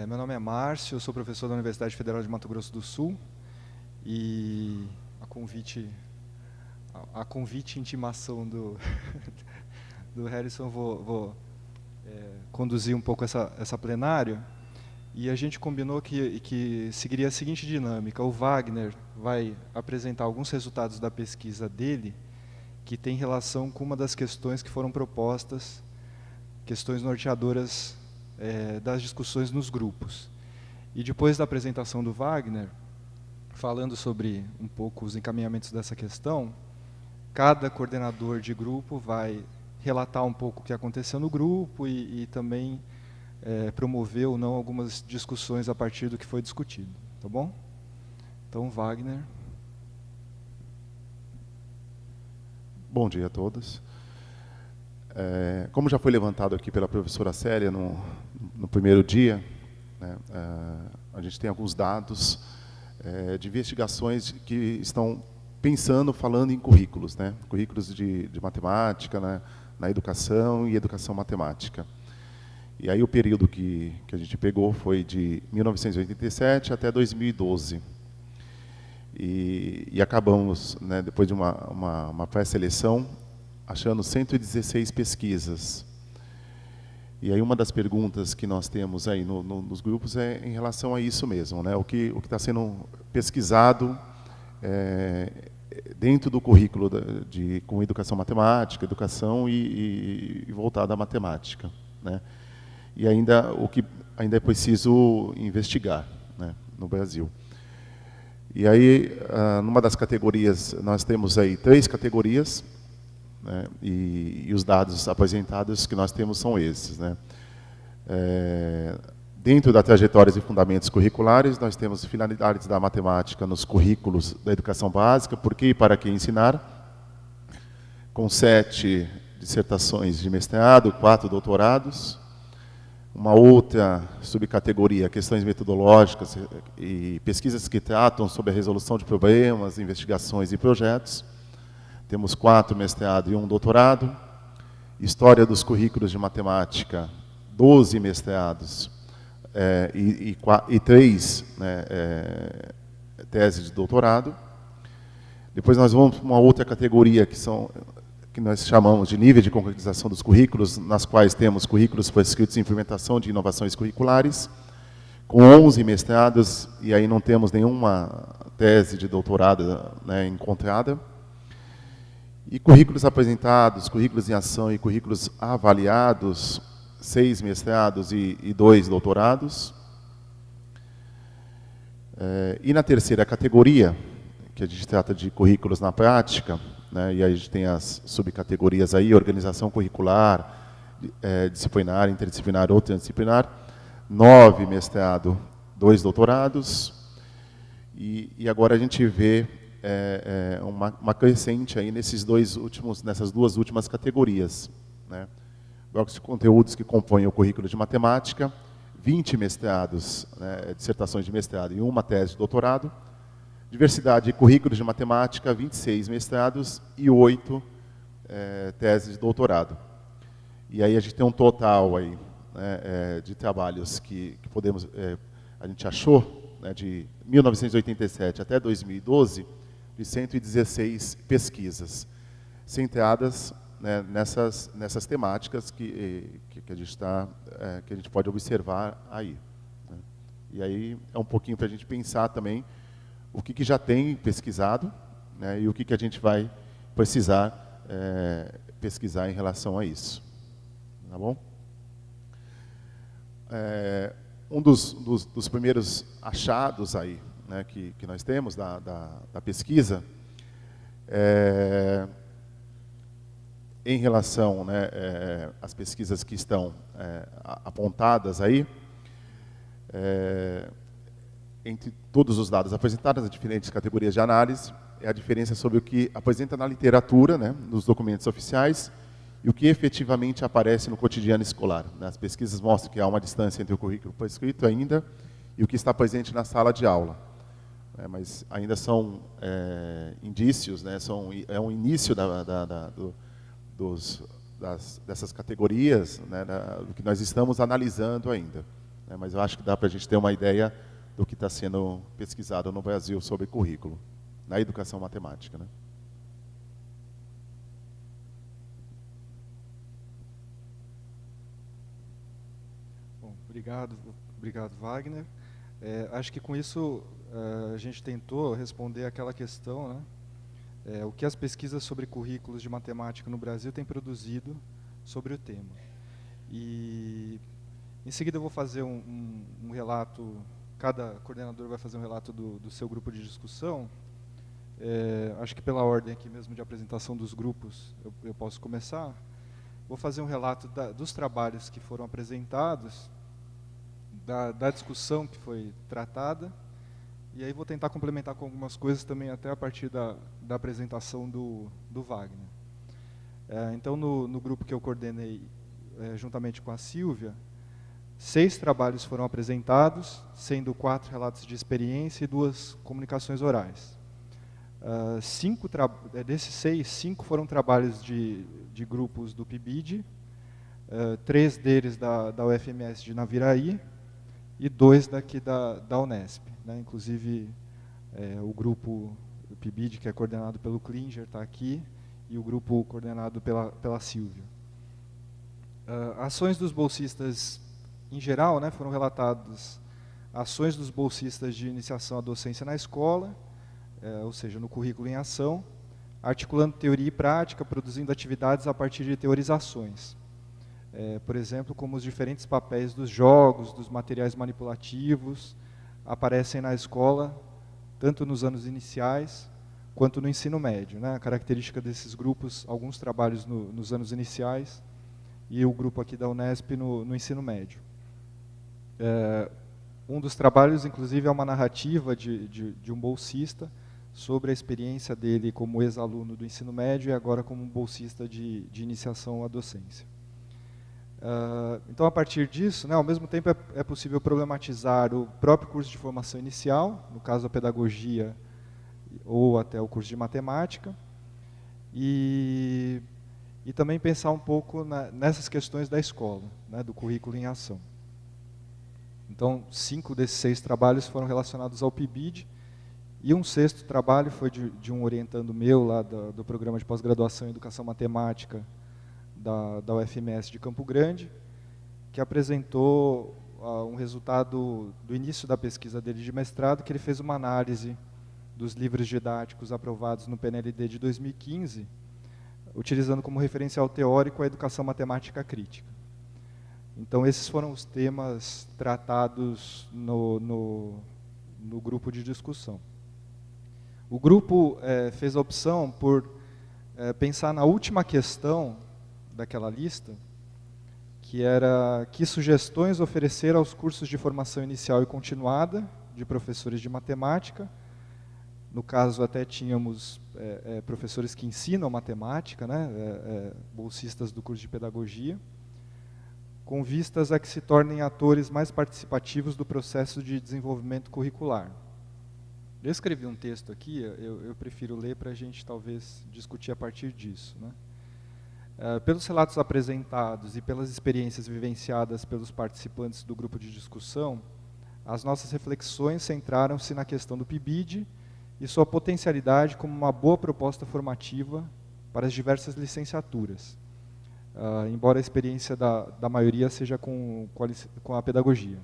Meu nome é Márcio, eu sou professor da Universidade Federal de Mato Grosso do Sul e a convite e intimação do Harrison, vou conduzir um pouco essa plenária. E a gente combinou que seguiria a seguinte dinâmica: o Wagner vai apresentar alguns resultados da pesquisa dele, que tem relação com uma das questões que foram propostas, questões norteadoras das discussões nos grupos. E depois da apresentação do Wagner, falando sobre um pouco os encaminhamentos dessa questão, cada coordenador de grupo vai relatar um pouco o que aconteceu no grupo e também promover ou não algumas discussões a partir do que foi discutido. Tá bom? Então, Wagner. Bom dia a todos. Como já foi levantado aqui pela professora Célia no primeiro dia, né, a gente tem alguns dados de investigações que estão falando em currículos, né, currículos de matemática, né, na educação e educação matemática. E aí o período que a gente pegou foi de 1987 até 2012. E acabamos, né, depois de uma pré-seleção, achando 116 pesquisas. E aí uma das perguntas que nós temos aí nos grupos é em relação a isso mesmo, né, o que está sendo pesquisado dentro do currículo com educação matemática, educação e voltado à matemática, né? E o que ainda é preciso investigar, né, no Brasil. E aí, numa das categorias, nós temos aí 3 categorias, né, e os dados apresentados que nós temos são esses, né. Dentro da trajetórias e fundamentos curriculares, nós temos finalidades da matemática nos currículos da educação básica, por que e para que ensinar, com 7 dissertações de mestrado, 4 doutorados. Uma outra subcategoria, questões metodológicas e pesquisas que tratam sobre a resolução de problemas, investigações e projetos. Temos 4 mestrados e 1 doutorado. História dos currículos de matemática, 12 mestrados e 3 né, teses de doutorado. Depois nós vamos para uma outra categoria que nós chamamos de nível de concretização dos currículos, nas quais temos currículos prescritos em implementação de inovações curriculares, com 11 mestrados, e aí não temos nenhuma tese de doutorado, né, encontrada. E currículos apresentados, currículos em ação e currículos avaliados, 6 mestrados e 2 doutorados. E na terceira categoria, que a gente trata de currículos na prática, né, e aí a gente tem as subcategorias aí: organização curricular, disciplinar, interdisciplinar ou transdisciplinar, 9 mestrado, 2 doutorados, e agora a gente vê uma crescente aí nessas 2 últimas categorias, né. Blocos de conteúdos que compõem o currículo de matemática, 20 mestrados, né, dissertações de mestrado e 1 tese de doutorado. Diversidade de currículos de matemática, 26 mestrados e 8 teses de doutorado. E aí a gente tem um total aí, né, de trabalhos que a gente achou, né, de 1987 até 2012, de 116 pesquisas, centradas, né, nessas temáticas que a gente pode observar aí, né. E aí é um pouquinho para a gente pensar também o que já tem pesquisado, né, e o que a gente vai precisar pesquisar em relação a isso. Tá bom? Um dos primeiros achados aí, né, que nós temos da pesquisa, em relação, né, às pesquisas que estão apontadas aí, entre todos os dados apresentados, as diferentes categorias de análise, é a diferença sobre o que apresenta na literatura, né, nos documentos oficiais, e o que efetivamente aparece no cotidiano escolar. As pesquisas mostram que há uma distância entre o currículo prescrito ainda e o que está presente na sala de aula. Mas ainda são indícios, né, é um início dessas categorias, né, do que nós estamos analisando ainda. né, mas eu acho que dá para a gente ter uma ideia do que está sendo pesquisado no Brasil sobre currículo, na educação matemática, né? Bom, obrigado, Wagner. Acho que com isso a gente tentou responder aquela questão, né? O que as pesquisas sobre currículos de matemática no Brasil têm produzido sobre o tema. E em seguida eu vou fazer um relato, cada coordenador vai fazer um relato do seu grupo de discussão. Acho que pela ordem aqui mesmo de apresentação dos grupos eu posso começar. Vou fazer um relato dos trabalhos que foram apresentados, da discussão que foi tratada, e aí vou tentar complementar com algumas coisas também até a partir da apresentação do Wagner. Então, no grupo que eu coordenei juntamente com a Silvia, 6 trabalhos foram apresentados, sendo 4 relatos de experiência e 2 comunicações orais. Desses 6, 5 foram trabalhos de grupos do PIBID, 3 deles da UFMS de Naviraí e 2 daqui da Unesp, né? Inclusive, o grupo do PIBID, que é coordenado pelo Klinger, está aqui, e o grupo coordenado pela Silvia. Ações dos bolsistas, em geral, né, foram relatadas ações dos bolsistas de iniciação à docência na escola, ou seja, no currículo em ação, articulando teoria e prática, produzindo atividades a partir de teorizações. Por exemplo, como os diferentes papéis dos jogos, dos materiais manipulativos, aparecem na escola, tanto nos anos iniciais, quanto no ensino médio, né? A característica desses grupos, alguns trabalhos nos anos iniciais, e o grupo aqui da Unesp no ensino médio. Um dos trabalhos, inclusive, é uma narrativa de um bolsista sobre a experiência dele como ex-aluno do ensino médio e agora como um bolsista de iniciação à docência. Então, a partir disso, né, ao mesmo tempo é possível problematizar o próprio curso de formação inicial, no caso a pedagogia ou até o curso de matemática, e também pensar um pouco nessas questões da escola, né, do currículo em ação. Então, 5 desses 6 trabalhos foram relacionados ao PIBID, e um 6º trabalho foi de um orientando meu lá do programa de pós-graduação em Educação Matemática da UFMS de Campo Grande, que apresentou um resultado do início da pesquisa dele de mestrado, que ele fez uma análise dos livros didáticos aprovados no PNLD de 2015, utilizando como referencial teórico a educação matemática crítica. Então, esses foram os temas tratados no grupo de discussão. O grupo fez a opção por pensar na última questão daquela lista, que era que sugestões oferecer aos cursos de formação inicial e continuada de professores de matemática. No caso, até tínhamos professores que ensinam matemática, né, bolsistas do curso de pedagogia, com vistas a que se tornem atores mais participativos do processo de desenvolvimento curricular. Eu escrevi um texto aqui, eu prefiro ler para a gente talvez discutir a partir disso, né? Pelos relatos apresentados e pelas experiências vivenciadas pelos participantes do grupo de discussão, as nossas reflexões centraram-se na questão do PIBID e sua potencialidade como uma boa proposta formativa para as diversas licenciaturas, embora a experiência da maioria seja com a pedagogia.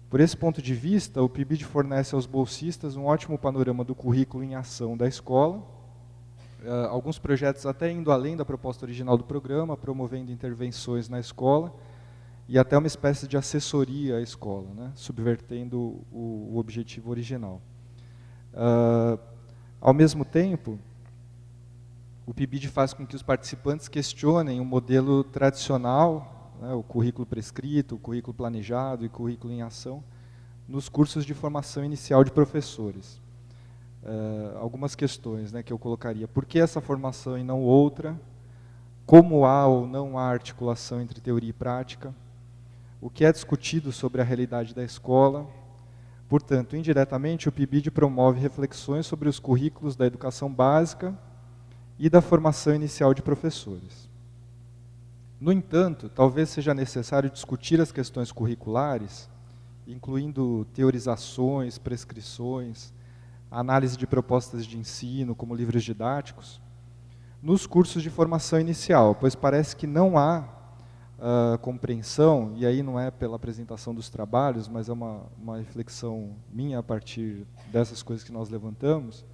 Por esse ponto de vista, o PIBID fornece aos bolsistas um ótimo panorama do currículo em ação da escola, alguns projetos até indo além da proposta original do programa, promovendo intervenções na escola, e até uma espécie de assessoria à escola, né, subvertendo o objetivo original. Ao mesmo tempo, o PIBID faz com que os participantes questionem o modelo tradicional, né, o currículo prescrito, o currículo planejado e o currículo em ação, nos cursos de formação inicial de professores. Algumas questões, né, que eu colocaria. Por que essa formação e não outra? Como há ou não há articulação entre teoria e prática? O que é discutido sobre a realidade da escola? Portanto, indiretamente, o PIBID promove reflexões sobre os currículos da educação básica e da formação inicial de professores. No entanto, talvez seja necessário discutir as questões curriculares, incluindo teorizações, prescrições, análise de propostas de ensino, como livros didáticos, nos cursos de formação inicial, pois parece que não há compreensão, e aí não é pela apresentação dos trabalhos, mas é uma reflexão minha a partir dessas coisas que nós levantamos,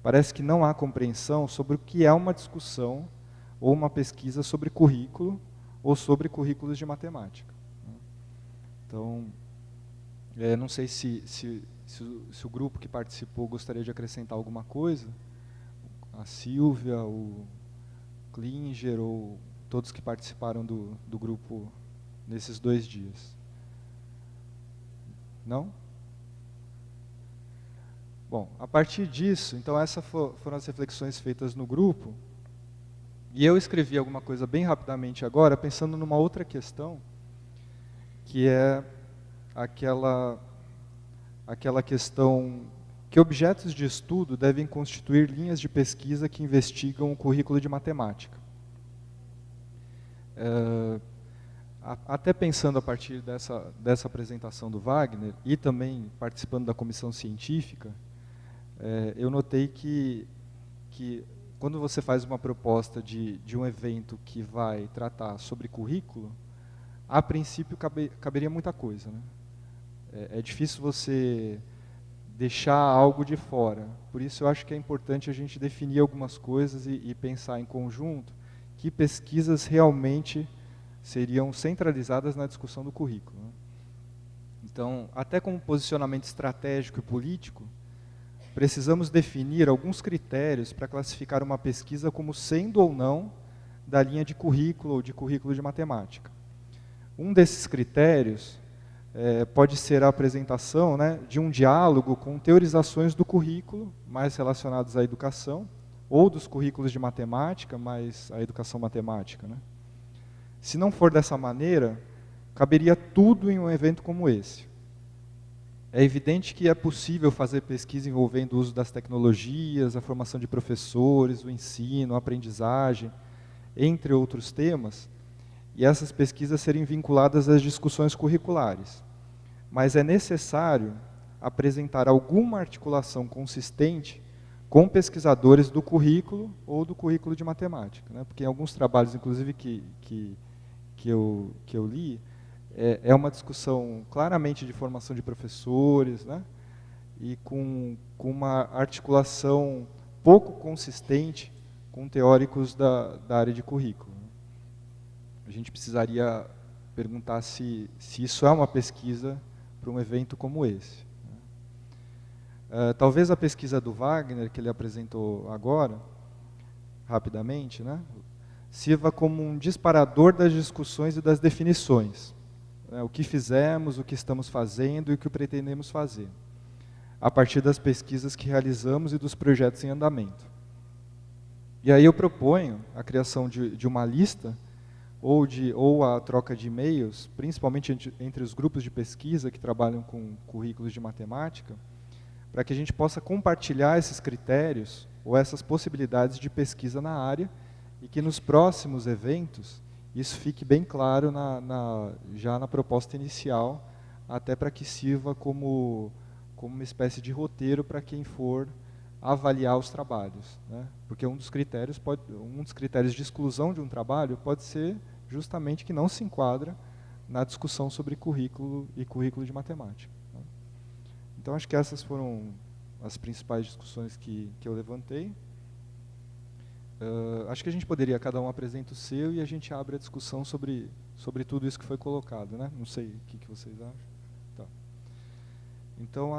parece que não há compreensão sobre o que é uma discussão ou uma pesquisa sobre currículo ou sobre currículos de matemática. Então, não sei se o grupo que participou gostaria de acrescentar alguma coisa, a Silvia, o Klinger ou todos que participaram do grupo nesses 2 dias. Não? Bom, a partir disso, então essas foram as reflexões feitas no grupo, e eu escrevi alguma coisa bem rapidamente agora, pensando numa outra questão, que é aquela questão que objetos de estudo devem constituir linhas de pesquisa que investigam o currículo de matemática. Até pensando a partir dessa apresentação do Wagner, e também participando da comissão científica, eu notei que quando você faz uma proposta de um evento que vai tratar sobre currículo, a princípio caberia muita coisa, né? É difícil você deixar algo de fora. Por isso eu acho que é importante a gente definir algumas coisas e pensar em conjunto que pesquisas realmente seriam centralizadas na discussão do currículo, né? Então, até como posicionamento estratégico e político, precisamos definir alguns critérios para classificar uma pesquisa como sendo ou não da linha de currículo ou de currículo de matemática. Um desses critérios pode ser a apresentação, né, de um diálogo com teorizações do currículo, mais relacionados à educação, ou dos currículos de matemática, mais à educação matemática, né? Se não for dessa maneira, caberia tudo em um evento como esse. É evidente que é possível fazer pesquisa envolvendo o uso das tecnologias, a formação de professores, o ensino, a aprendizagem, entre outros temas, e essas pesquisas serem vinculadas às discussões curriculares. Mas é necessário apresentar alguma articulação consistente com pesquisadores do currículo ou do currículo de matemática, né? Porque em alguns trabalhos, inclusive, que eu li, é uma discussão claramente de formação de professores, né? E com uma articulação pouco consistente com teóricos da área de currículo. A gente precisaria perguntar se isso é uma pesquisa para um evento como esse. Talvez a pesquisa do Wagner, que ele apresentou agora, rapidamente, né, sirva como um disparador das discussões e das definições. Né, o que fizemos, o que estamos fazendo e o que pretendemos fazer, a partir das pesquisas que realizamos e dos projetos em andamento. E aí eu proponho a criação de uma lista ou a troca de e-mails, principalmente entre os grupos de pesquisa que trabalham com currículos de matemática, para que a gente possa compartilhar esses critérios ou essas possibilidades de pesquisa na área e que nos próximos eventos isso fique bem claro já na proposta inicial, até para que sirva como uma espécie de roteiro para quem for avaliar os trabalhos, né? Porque um dos critérios de exclusão de um trabalho pode ser justamente que não se enquadra na discussão sobre currículo e currículo de matemática, né? Então acho que essas foram as principais discussões que eu levantei. Acho que a gente poderia, cada um apresenta o seu e a gente abre a discussão sobre tudo isso que foi colocado, né? Não sei o que vocês acham. Tá. Então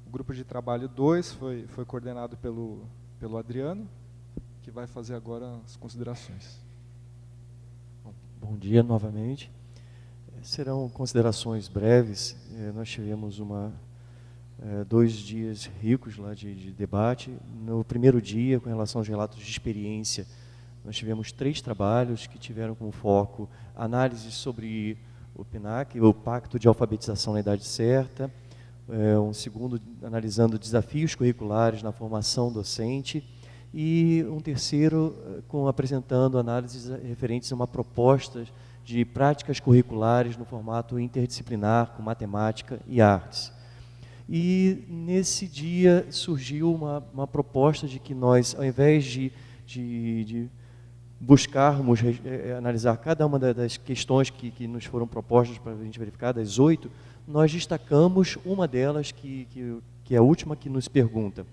o grupo de trabalho 2 foi coordenado pelo Adriano, que vai fazer agora as considerações. Bom dia novamente. Serão considerações breves. Nós tivemos 2 dias ricos lá de debate. No primeiro dia, com relação aos relatos de experiência, nós tivemos 3 trabalhos que tiveram como foco análise sobre o PNAC, o Pacto de Alfabetização na Idade Certa, um segundo analisando desafios curriculares na formação docente, e um terceiro apresentando análises referentes a uma proposta de práticas curriculares no formato interdisciplinar, com matemática e artes. E nesse dia surgiu uma proposta de que nós, ao invés de buscarmos analisar cada uma das questões que nos foram propostas para a gente verificar, das 8, nós destacamos uma delas, que é a última, que nos pergunta: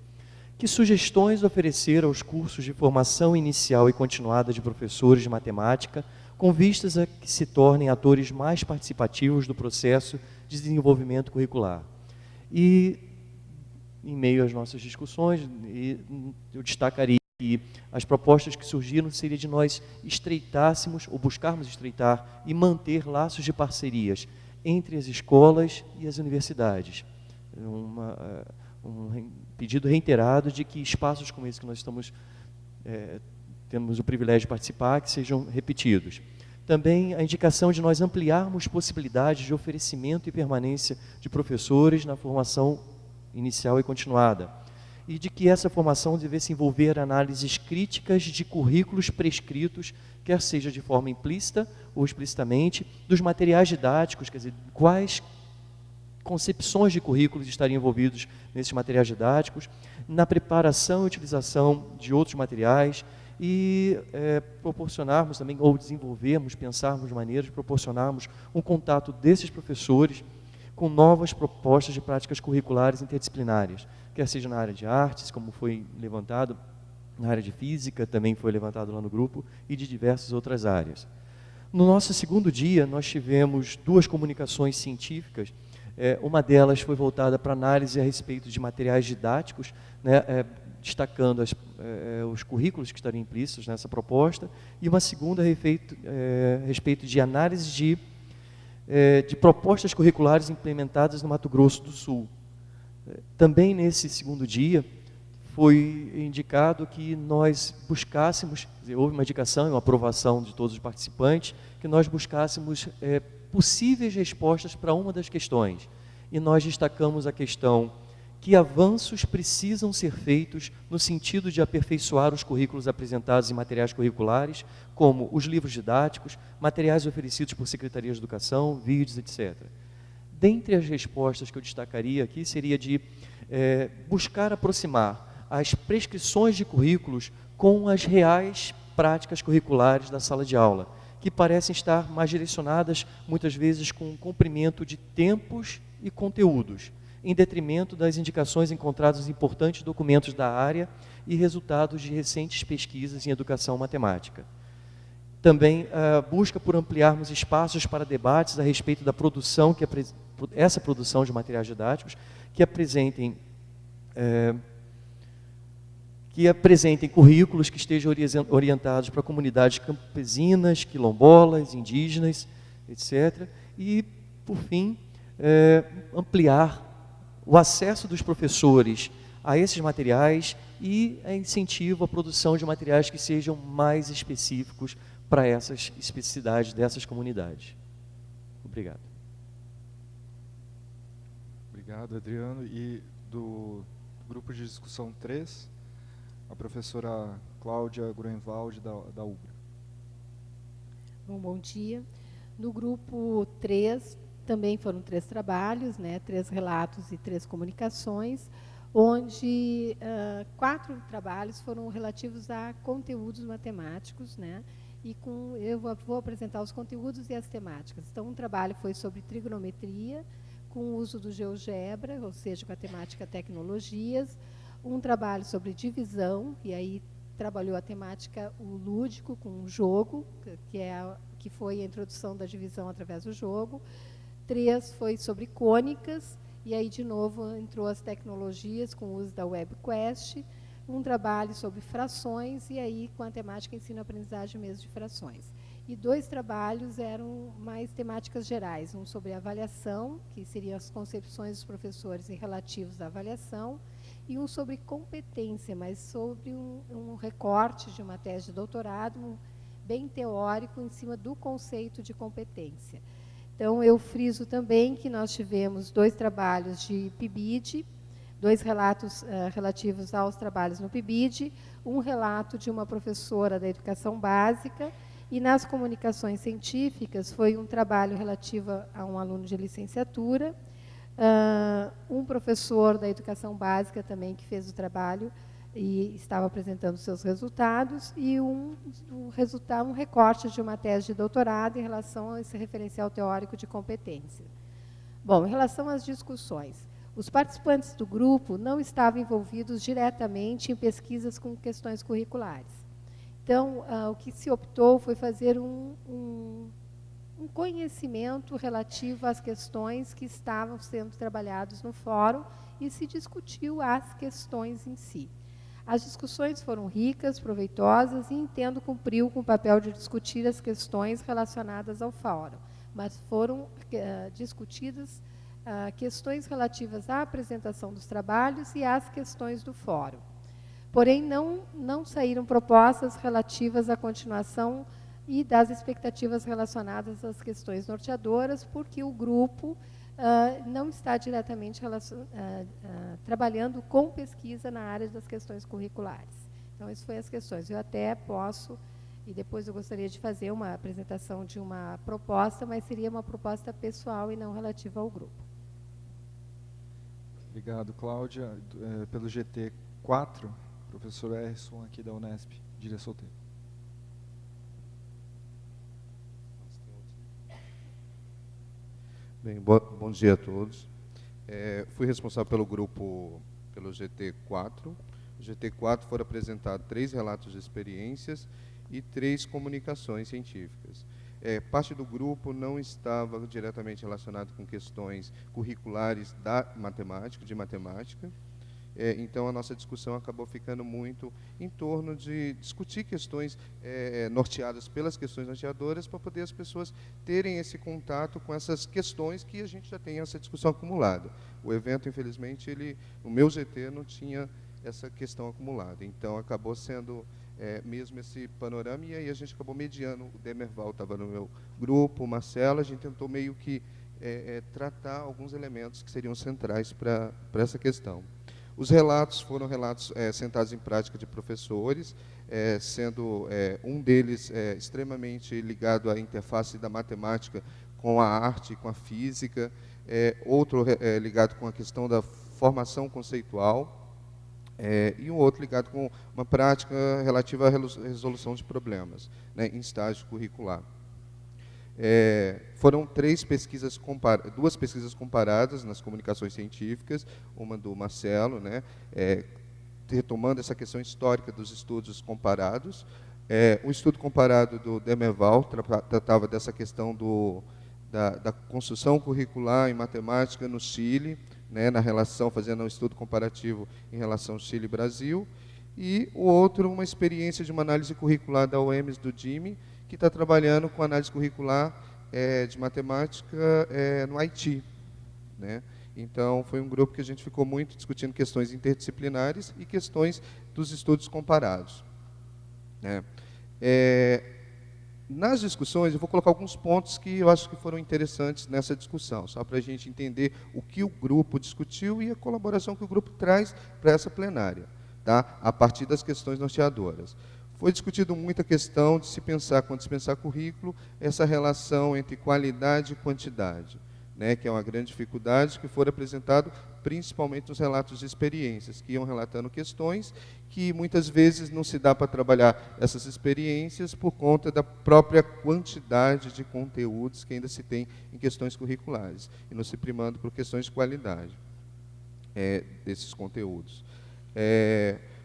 que sugestões oferecer aos cursos de formação inicial e continuada de professores de matemática, com vistas a que se tornem atores mais participativos do processo de desenvolvimento curricular? E, em meio às nossas discussões, eu destacaria que as propostas que surgiram seria de nós estreitássemos, ou buscarmos estreitar e manter laços de parcerias entre as escolas e as universidades. Um pedido reiterado de que espaços como esse que nós temos o privilégio de participar, que sejam repetidos. Também a indicação de nós ampliarmos possibilidades de oferecimento e permanência de professores na formação inicial e continuada. E de que essa formação devesse envolver análises críticas de currículos prescritos, quer seja de forma implícita ou explicitamente, dos materiais didáticos, quer dizer, quais concepções de currículos estariam envolvidos nesses materiais didáticos, na preparação e utilização de outros materiais, e proporcionarmos também, ou desenvolvermos, pensarmos maneiras de proporcionarmos um contato desses professores com novas propostas de práticas curriculares interdisciplinares, quer seja na área de artes, como foi levantado, na área de física, também foi levantado lá no grupo, e de diversas outras áreas. No nosso segundo dia, nós tivemos 2 comunicações científicas. Uma delas foi voltada para análise a respeito de materiais didáticos, né, destacando os currículos que estariam implícitos nessa proposta, e uma segunda a respeito de análise de propostas curriculares implementadas no Mato Grosso do Sul. Também nesse segundo dia, foi indicado que nós buscássemos, houve uma indicação e uma aprovação de todos os participantes, que nós buscássemos possíveis respostas para uma das questões. E nós destacamos a questão: que avanços precisam ser feitos no sentido de aperfeiçoar os currículos apresentados em materiais curriculares, como os livros didáticos, materiais oferecidos por secretarias de educação, vídeos, etc. Dentre as respostas que eu destacaria aqui, seria de buscar aproximar as prescrições de currículos com as reais práticas curriculares da sala de aula, que parecem estar mais direcionadas, muitas vezes, com o cumprimento de tempos e conteúdos, em detrimento das indicações encontradas em importantes documentos da área e resultados de recentes pesquisas em educação matemática. Também busca por ampliarmos espaços para debates a respeito da produção, essa produção de materiais didáticos, que apresentem currículos que estejam orientados para comunidades campesinas, quilombolas, indígenas, etc. E, por fim, ampliar o acesso dos professores a esses materiais e incentivo à produção de materiais que sejam mais específicos para essas especificidades dessas comunidades. Obrigado. Obrigado, Adriano. E do grupo de discussão 3, a professora Cláudia Gruenwald, da UBRA. Bom dia. No grupo 3, também foram 3 trabalhos, né, 3 relatos e 3 comunicações, onde 4 trabalhos foram relativos a conteúdos matemáticos, né, e eu vou apresentar os conteúdos e as temáticas. Então, um trabalho foi sobre trigonometria, com o uso do GeoGebra, ou seja, com a temática tecnologias. Um trabalho sobre divisão, e aí trabalhou a temática o lúdico com um jogo, que foi a introdução da divisão através do jogo. 3 foi sobre cônicas, e aí, de novo, entrou as tecnologias com o uso da WebQuest. Um trabalho sobre frações, e aí com a temática ensino-aprendizagem mesmo de frações. E 2 trabalhos eram mais temáticas gerais, um sobre avaliação, que seriam as concepções dos professores relativos à avaliação, e um sobre competência, mas sobre um recorte de uma tese de doutorado bem teórico em cima do conceito de competência. Então, eu friso também que nós tivemos 2 trabalhos de PIBID, 2 relatos relativos aos trabalhos no PIBID, um relato de uma professora da educação básica, e nas comunicações científicas foi um trabalho relativo a um aluno de licenciatura, um professor da educação básica também que fez o trabalho e estava apresentando seus resultados, e um recorte de uma tese de doutorado em relação a esse referencial teórico de competência. Bom, em relação às discussões, os participantes do grupo não estavam envolvidos diretamente em pesquisas com questões curriculares. Então, o que se optou foi fazer um conhecimento relativo às questões que estavam sendo trabalhadas no fórum e se discutiu as questões em si. As discussões foram ricas, proveitosas e entendo cumpriu com o papel de discutir as questões relacionadas ao fórum, mas foram discutidas questões relativas à apresentação dos trabalhos e às questões do fórum. Porém, não saíram propostas relativas à continuação e das expectativas relacionadas às questões norteadoras, porque o grupo não está diretamente trabalhando com pesquisa na área das questões curriculares. Então, essas foram as questões. Eu até posso, e depois eu gostaria de fazer uma apresentação de uma proposta, mas seria uma proposta pessoal e não relativa ao grupo. Obrigado, Cláudia. Pelo GT 4, professor Erson, aqui da Unesp, Dília Solteiro. Bem, bom dia a todos. Fui responsável pelo grupo, pelo GT4. No GT4 foram apresentados 3 relatos de experiências e 3 comunicações científicas. Parte do grupo não estava diretamente relacionado com questões curriculares de matemática. Então, a nossa discussão acabou ficando muito em torno de discutir questões norteadas pelas questões norteadoras, para poder as pessoas terem esse contato com essas questões que a gente já tem essa discussão acumulada. O evento, infelizmente, o meu GT não tinha essa questão acumulada. Então, acabou sendo mesmo esse panorama, e aí a gente acabou mediando. O Demerval estava no meu grupo, o Marcelo, a gente tentou meio que tratar alguns elementos que seriam centrais para essa questão. Os relatos foram relatos sentados em prática de professores, sendo um deles extremamente ligado à interface da matemática com a arte e com a física, outro ligado com a questão da formação conceitual, e um outro ligado com uma prática relativa à resolução de problemas, né, em estágio curricular. Foram 2 pesquisas comparadas nas comunicações científicas, uma do Marcelo, né, retomando essa questão histórica dos estudos comparados. Um estudo comparado do Demerval tratava dessa questão da construção curricular em matemática no Chile, né, na relação, fazendo um estudo comparativo em relação ao Chile e Brasil. E o outro, uma experiência de uma análise curricular da UEMS, do DIME, que está trabalhando com análise curricular de matemática no Haiti, né? Então, foi um grupo que a gente ficou muito discutindo questões interdisciplinares e questões dos estudos comparados, né? Nas discussões, eu vou colocar alguns pontos que eu acho que foram interessantes nessa discussão, só para a gente entender o que o grupo discutiu e a colaboração que o grupo traz para essa plenária, tá? A partir das questões norteadoras. Foi discutido muito a questão de se pensar, quando se pensar currículo, essa relação entre qualidade e quantidade, né, que é uma grande dificuldade, que foi apresentado principalmente nos relatos de experiências, que iam relatando questões que muitas vezes não se dá para trabalhar essas experiências por conta da própria quantidade de conteúdos que ainda se tem em questões curriculares, e não se primando por questões de qualidade desses conteúdos.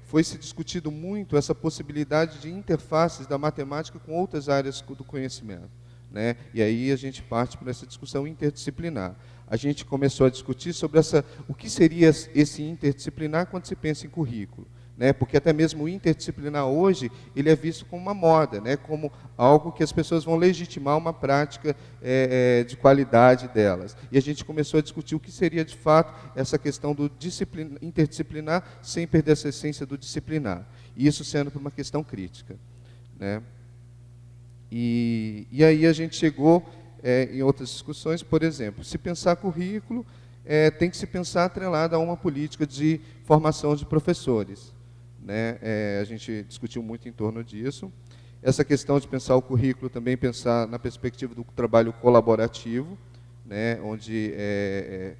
Foi-se discutido muito essa possibilidade de interfaces da matemática com outras áreas do conhecimento, né? E aí a gente parte para essa discussão interdisciplinar. A gente começou a discutir sobre o que seria esse interdisciplinar quando se pensa em currículo, né? Porque até mesmo o interdisciplinar hoje, ele é visto como uma moda, né? Como algo que as pessoas vão legitimar uma prática de qualidade delas. E a gente começou a discutir o que seria, de fato, essa questão do interdisciplinar sem perder essa essência do disciplinar. E isso sendo por uma questão crítica, né? E aí a gente chegou em outras discussões, por exemplo, se pensar currículo, tem que se pensar atrelada a uma política de formação de professores, né? A gente discutiu muito em torno disso. Essa questão de pensar o currículo, também pensar na perspectiva do trabalho colaborativo, né? Onde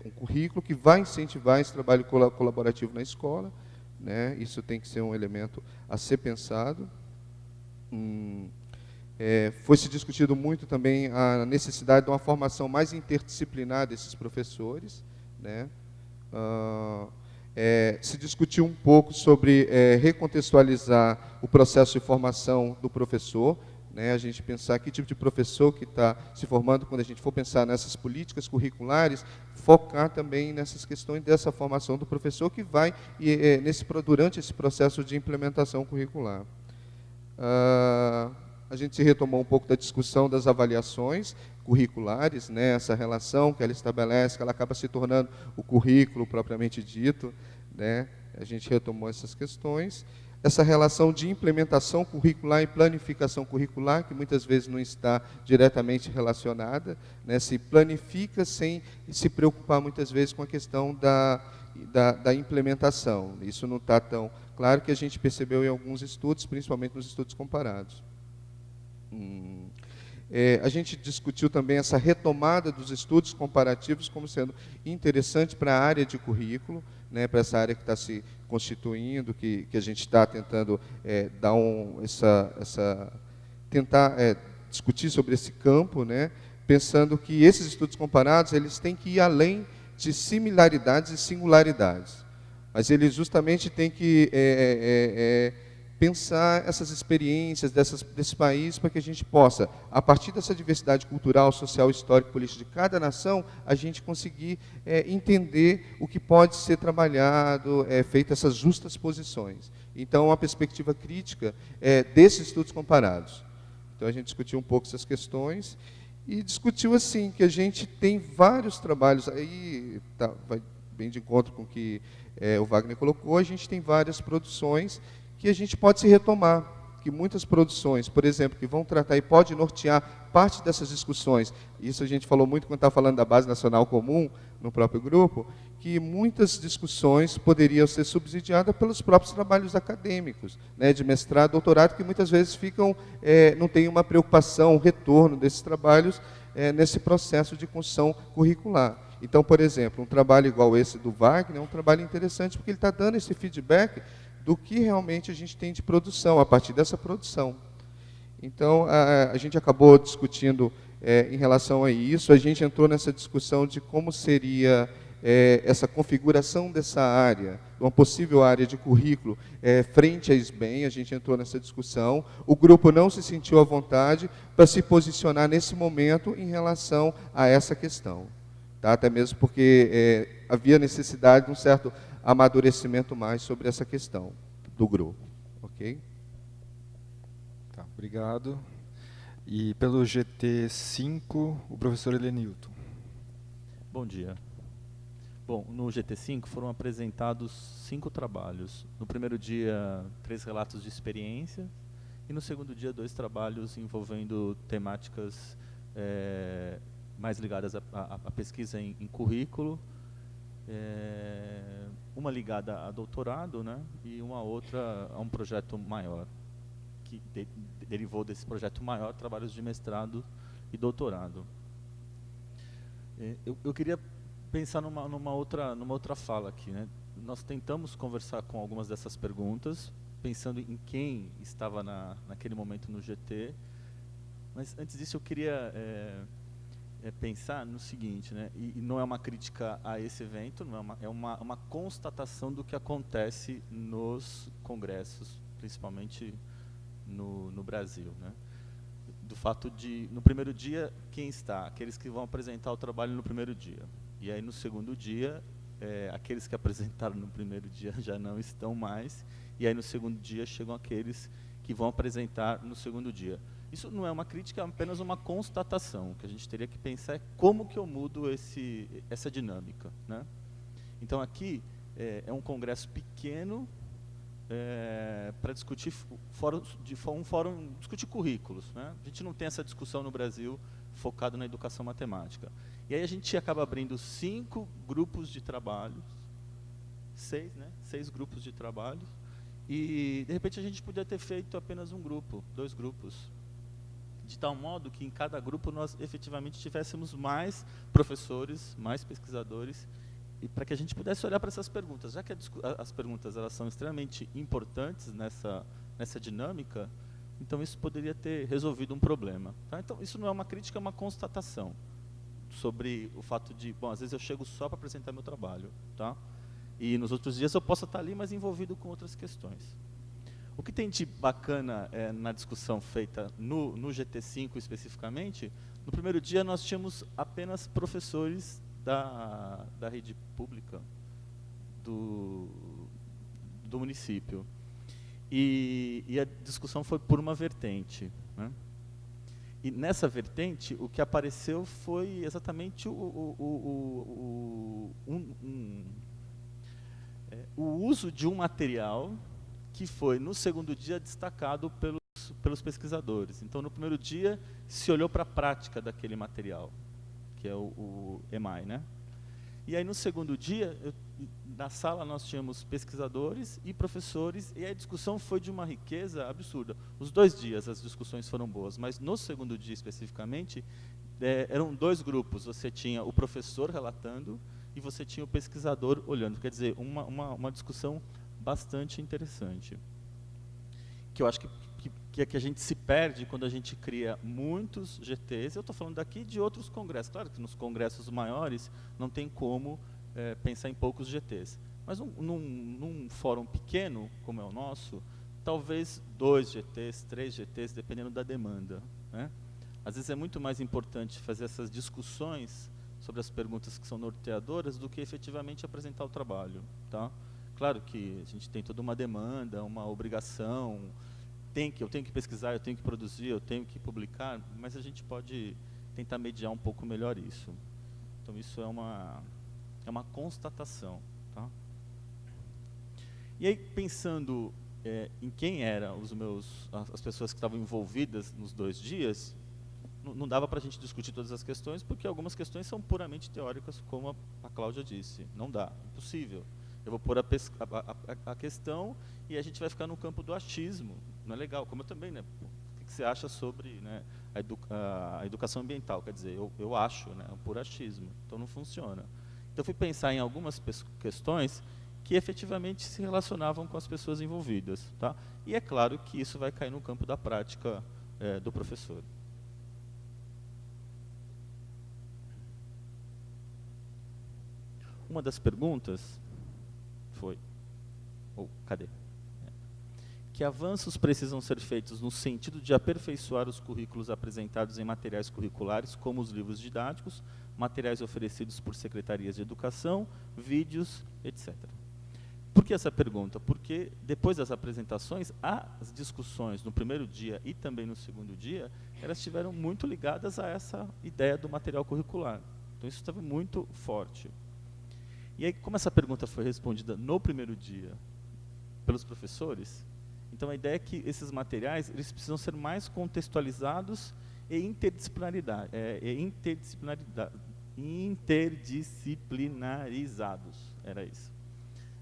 um currículo que vai incentivar esse trabalho colaborativo na escola, né? Isso tem que ser um elemento a ser pensado. Foi se discutido muito também a necessidade de uma formação mais interdisciplinar desses professores, né? Se discutiu um pouco sobre recontextualizar o processo de formação do professor, né? A gente pensar que tipo de professor que está se formando, quando a gente for pensar nessas políticas curriculares, focar também nessas questões dessa formação do professor que vai durante esse processo de implementação curricular. A gente se retomou um pouco da discussão das avaliações curriculares, né, essa relação que ela estabelece, que ela acaba se tornando o currículo propriamente dito, né, a gente retomou essas questões. Essa relação de implementação curricular e planificação curricular, que muitas vezes não está diretamente relacionada, né, se planifica sem se preocupar muitas vezes com a questão da implementação. Isso não está tão claro, que a gente percebeu em alguns estudos, principalmente nos estudos comparados. A gente discutiu também essa retomada dos estudos comparativos como sendo interessante para a área de currículo, né, para essa área que está se constituindo, que a gente está tentando tentar discutir sobre esse campo, né, pensando que esses estudos comparados eles têm que ir além de similaridades e singularidades, mas eles justamente têm que pensar essas experiências desse país para que a gente possa, a partir dessa diversidade cultural, social, histórica, política de cada nação, a gente conseguir entender o que pode ser trabalhado, feito essas justas posições. Então, uma perspectiva crítica desses estudos comparados. Então, a gente discutiu um pouco essas questões e discutiu assim, que a gente tem vários trabalhos, aí vai bem de encontro com o que o Wagner colocou, a gente tem várias produções que a gente pode se retomar, que muitas produções, por exemplo, que vão tratar e pode nortear parte dessas discussões, isso a gente falou muito quando estava falando da Base Nacional Comum, no próprio grupo, que muitas discussões poderiam ser subsidiadas pelos próprios trabalhos acadêmicos, né, de mestrado, doutorado, que muitas vezes não tem uma preocupação, um retorno desses trabalhos nesse processo de construção curricular. Então, por exemplo, um trabalho igual esse do Wagner é um trabalho interessante, porque ele está dando esse feedback do que realmente a gente tem de produção, a partir dessa produção. Então, a gente acabou discutindo em relação a isso, a gente entrou nessa discussão de como seria essa configuração dessa área, uma possível área de currículo frente à SBEM, a gente entrou nessa discussão, o grupo não se sentiu à vontade para se posicionar nesse momento em relação a essa questão, tá? Até mesmo porque havia necessidade de um certo amadurecimento mais sobre essa questão do grupo, ok? Tá, obrigado. E pelo GT5, o professor Helenilton. Bom dia. Bom, no GT5 foram apresentados 5 trabalhos. No primeiro dia, 3 relatos de experiência, e no segundo dia, 2 trabalhos envolvendo temáticas mais ligadas à pesquisa em currículo, uma ligada a doutorado, né, e uma outra a um projeto maior, que derivou desse projeto maior, trabalhos de mestrado e doutorado. Eu queria pensar numa outra fala aqui, né? Nós tentamos conversar com algumas dessas perguntas, pensando em quem estava naquele momento no GT, mas antes disso eu queria pensar no seguinte, né? E não é uma crítica a esse evento, não é uma constatação do que acontece nos congressos, principalmente no Brasil, né? Do fato de, no primeiro dia, quem está? Aqueles que vão apresentar o trabalho no primeiro dia. E aí, no segundo dia, aqueles que apresentaram no primeiro dia já não estão mais. E aí, no segundo dia, chegam aqueles que vão apresentar no segundo dia. Isso não é uma crítica, é apenas uma constatação. O que a gente teria que pensar é como que eu mudo essa dinâmica, né? Então, aqui é um congresso pequeno para discutir discutir currículos, né? A gente não tem essa discussão no Brasil focado na educação matemática. E aí a gente acaba abrindo 5 grupos de trabalho, 6, né? 6 grupos de trabalho, e de repente a gente podia ter feito apenas um grupo, 2 grupos, de tal modo que em cada grupo nós efetivamente tivéssemos mais professores, mais pesquisadores, e para que a gente pudesse olhar para essas perguntas. Já que as perguntas elas são extremamente importantes nessa dinâmica, então isso poderia ter resolvido um problema. Tá? Então isso não é uma crítica, é uma constatação sobre o fato de, bom, às vezes eu chego só para apresentar meu trabalho, tá? E nos outros dias eu posso estar ali, mas envolvido com outras questões. O que tem de bacana na discussão feita no GT5 especificamente, no primeiro dia nós tínhamos apenas professores da rede pública do município. E a discussão foi por uma vertente, né? E nessa vertente, o que apareceu foi exatamente o uso de um material que foi, no segundo dia, destacado pelos pesquisadores. Então, no primeiro dia, se olhou para a prática daquele material, que é o EMAI, né? E aí, no segundo dia, na sala nós tínhamos pesquisadores e professores, e a discussão foi de uma riqueza absurda. Os 2 dias as discussões foram boas, mas no segundo dia, especificamente, eram 2 grupos. Você tinha o professor relatando e você tinha o pesquisador olhando. Quer dizer, uma discussão bastante interessante, que eu acho que a gente se perde quando a gente cria muitos GTs. Eu estou falando daqui de outros congressos. Claro que nos congressos maiores não tem como pensar em poucos GTs. Mas num fórum pequeno, como é o nosso, talvez 2 GTs, 3 GTs, dependendo da demanda, né? Às vezes é muito mais importante fazer essas discussões sobre as perguntas que são norteadoras do que efetivamente apresentar o trabalho, tá? Claro que a gente tem toda uma demanda, uma obrigação, eu tenho que pesquisar, eu tenho que produzir, eu tenho que publicar, mas a gente pode tentar mediar um pouco melhor isso. Então isso é uma constatação, tá? E aí, pensando em quem eram as pessoas que estavam envolvidas nos 2 dias, não dava para a gente discutir todas as questões, porque algumas questões são puramente teóricas, como a Cláudia disse. Não dá, impossível. Eu vou pôr a questão e a gente vai ficar no campo do achismo. Não é legal, como eu também, né? O que você acha sobre, né, a educação ambiental? Quer dizer, eu acho, né, é um puro achismo, então não funciona. Então eu fui pensar em algumas questões que efetivamente se relacionavam com as pessoas envolvidas, tá? E é claro que isso vai cair no campo da prática do professor. Uma das perguntas foi, cadê? Que avanços precisam ser feitos no sentido de aperfeiçoar os currículos apresentados em materiais curriculares, como os livros didáticos, materiais oferecidos por secretarias de educação, vídeos, etc. Por que essa pergunta? Porque depois das apresentações, as discussões no primeiro dia e também no segundo dia, elas estiveram muito ligadas a essa ideia do material curricular. Então isso estava muito forte. E aí, como essa pergunta foi respondida no primeiro dia pelos professores, então a ideia é que esses materiais eles precisam ser mais contextualizados e interdisciplinarizados, era isso.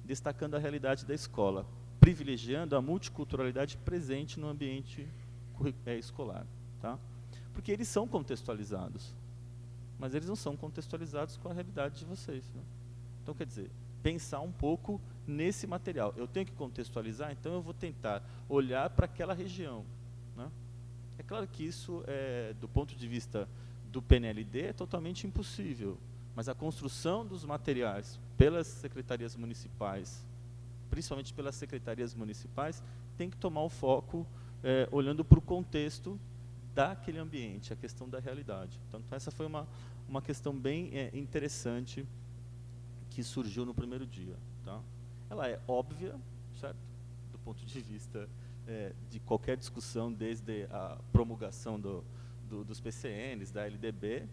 Destacando a realidade da escola, privilegiando a multiculturalidade presente no ambiente escolar, tá? Porque eles são contextualizados, mas eles não são contextualizados com a realidade de vocês, né? Então, quer dizer, pensar um pouco nesse material. Eu tenho que contextualizar, então eu vou tentar olhar para aquela região, né? É claro que isso, do ponto de vista do PNLD, é totalmente impossível, mas a construção dos materiais pelas secretarias municipais, principalmente pelas secretarias municipais, tem que tomar o foco olhando para o contexto daquele ambiente, a questão da realidade. Então, essa foi uma questão bem interessante que surgiu no primeiro dia, tá? Ela é óbvia, certo? Do ponto de vista de qualquer discussão, desde a promulgação dos PCNs, da LDB,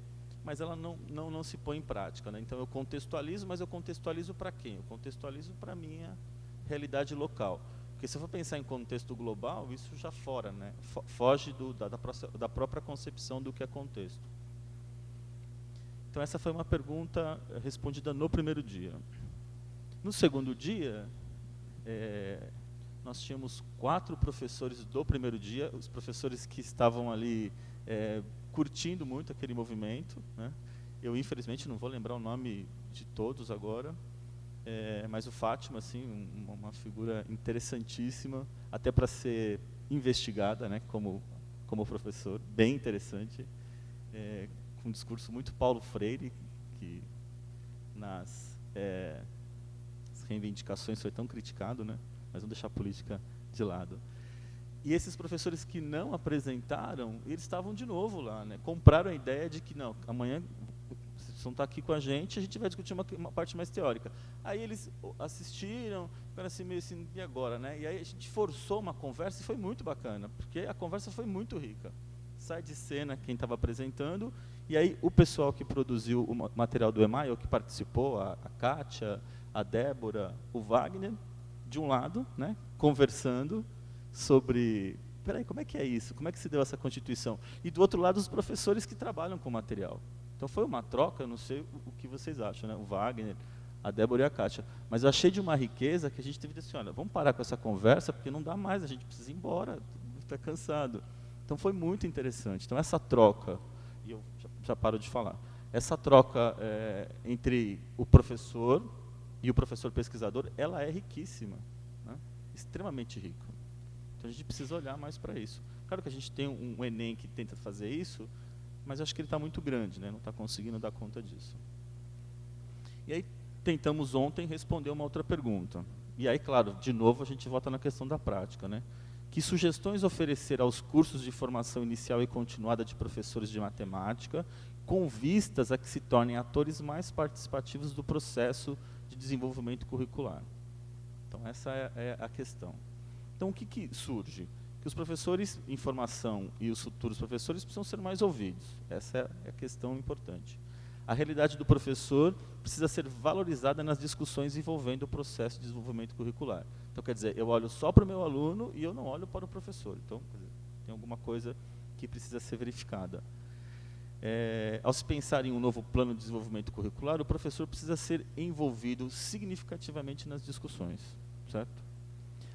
mas ela não se põe em prática, né? Então eu contextualizo, mas eu contextualizo para quem? Eu contextualizo para a minha realidade local. Porque se eu for pensar em contexto global, isso já fora, né? Foge da própria concepção do que é contexto. Então, essa foi uma pergunta respondida no primeiro dia. No segundo dia, nós tínhamos 4 professores do primeiro dia, os professores que estavam ali curtindo muito aquele movimento, né? Eu, infelizmente, não vou lembrar o nome de todos agora, mas o Fátima, assim, uma figura interessantíssima, até para ser investigada, né, como professor, bem interessante, com um discurso muito Paulo Freire, que nas reivindicações foi tão criticado, né, mas vamos deixar a política de lado. E esses professores que não apresentaram, eles estavam de novo lá, né, compraram a ideia de que, não, amanhã vocês vão estar aqui com a gente vai discutir uma parte mais teórica. Aí eles assistiram, ficaram assim, meio assim, e agora, né? E aí a gente forçou uma conversa e foi muito bacana, porque a conversa foi muito rica. Sai de cena quem estava apresentando, e aí o pessoal que produziu o material do EMAI, ou que participou, a Kátia, a Débora, o Wagner, de um lado, né, conversando sobre, peraí, como é que é isso? Como é que se deu essa constituição? E do outro lado, os professores que trabalham com o material. Então foi uma troca, eu não sei o que vocês acham, né? O Wagner, a Débora e a Kátia. Mas eu achei de uma riqueza que a gente teve de dizer, olha, vamos parar com essa conversa, porque não dá mais, a gente precisa ir embora, está cansado. Então foi muito interessante. Então essa troca, e eu já paro de falar, essa troca entre o professor e o professor pesquisador, ela é riquíssima, né? Extremamente rica. Então a gente precisa olhar mais para isso. Claro que a gente tem um Enem que tenta fazer isso, mas eu acho que ele está muito grande, né? Não está conseguindo dar conta disso. E aí tentamos ontem responder uma outra pergunta. E aí, claro, de novo a gente volta na questão da prática, né? Que sugestões oferecer aos cursos de formação inicial e continuada de professores de matemática, com vistas a que se tornem atores mais participativos do processo de desenvolvimento curricular? Então essa é a questão. Então o que surge? Que os professores em formação e os futuros professores precisam ser mais ouvidos. Essa é a questão importante. A realidade do professor precisa ser valorizada nas discussões envolvendo o processo de desenvolvimento curricular. Então, quer dizer, eu olho só para o meu aluno e eu não olho para o professor. Então, quer dizer, tem alguma coisa que precisa ser verificada. Ao se pensar em um novo plano de desenvolvimento curricular, o professor precisa ser envolvido significativamente nas discussões, certo?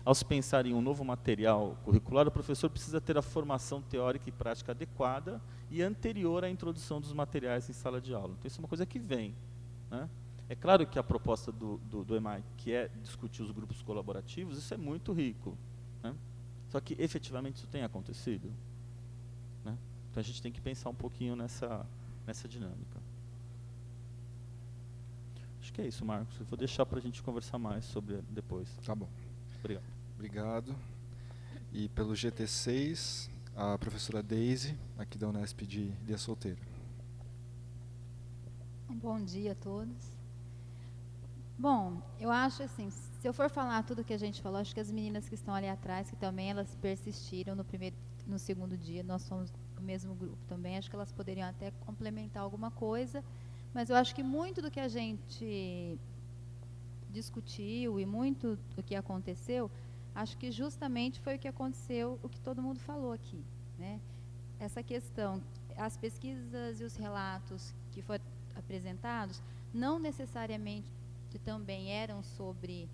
Ao se pensar em um novo material curricular, o professor precisa ter a formação teórica e prática adequada e anterior à introdução dos materiais em sala de aula. Então, isso é uma coisa que vem, né? É claro que a proposta do EMAI, que é discutir os grupos colaborativos, isso é muito rico, né? Só que, efetivamente, isso tem acontecido, né? Então, a gente tem que pensar um pouquinho nessa dinâmica. Acho que é isso, Marcos. Eu vou deixar para a gente conversar mais sobre depois. Tá bom. Obrigado. Obrigado. E pelo GT6, a professora Daisy, aqui da Unesp de Ilha Solteira. Bom dia a todos. Bom, eu acho assim, se eu for falar tudo que a gente falou, acho que as meninas que estão ali atrás, que também elas persistiram no segundo dia, nós somos o mesmo grupo também, acho que elas poderiam até complementar alguma coisa, mas eu acho que muito do que a gente discutiu e muito do que aconteceu, acho que justamente foi o que aconteceu, o que todo mundo falou aqui, né? Essa questão, as pesquisas e os relatos que foram apresentados, não necessariamente também eram sobre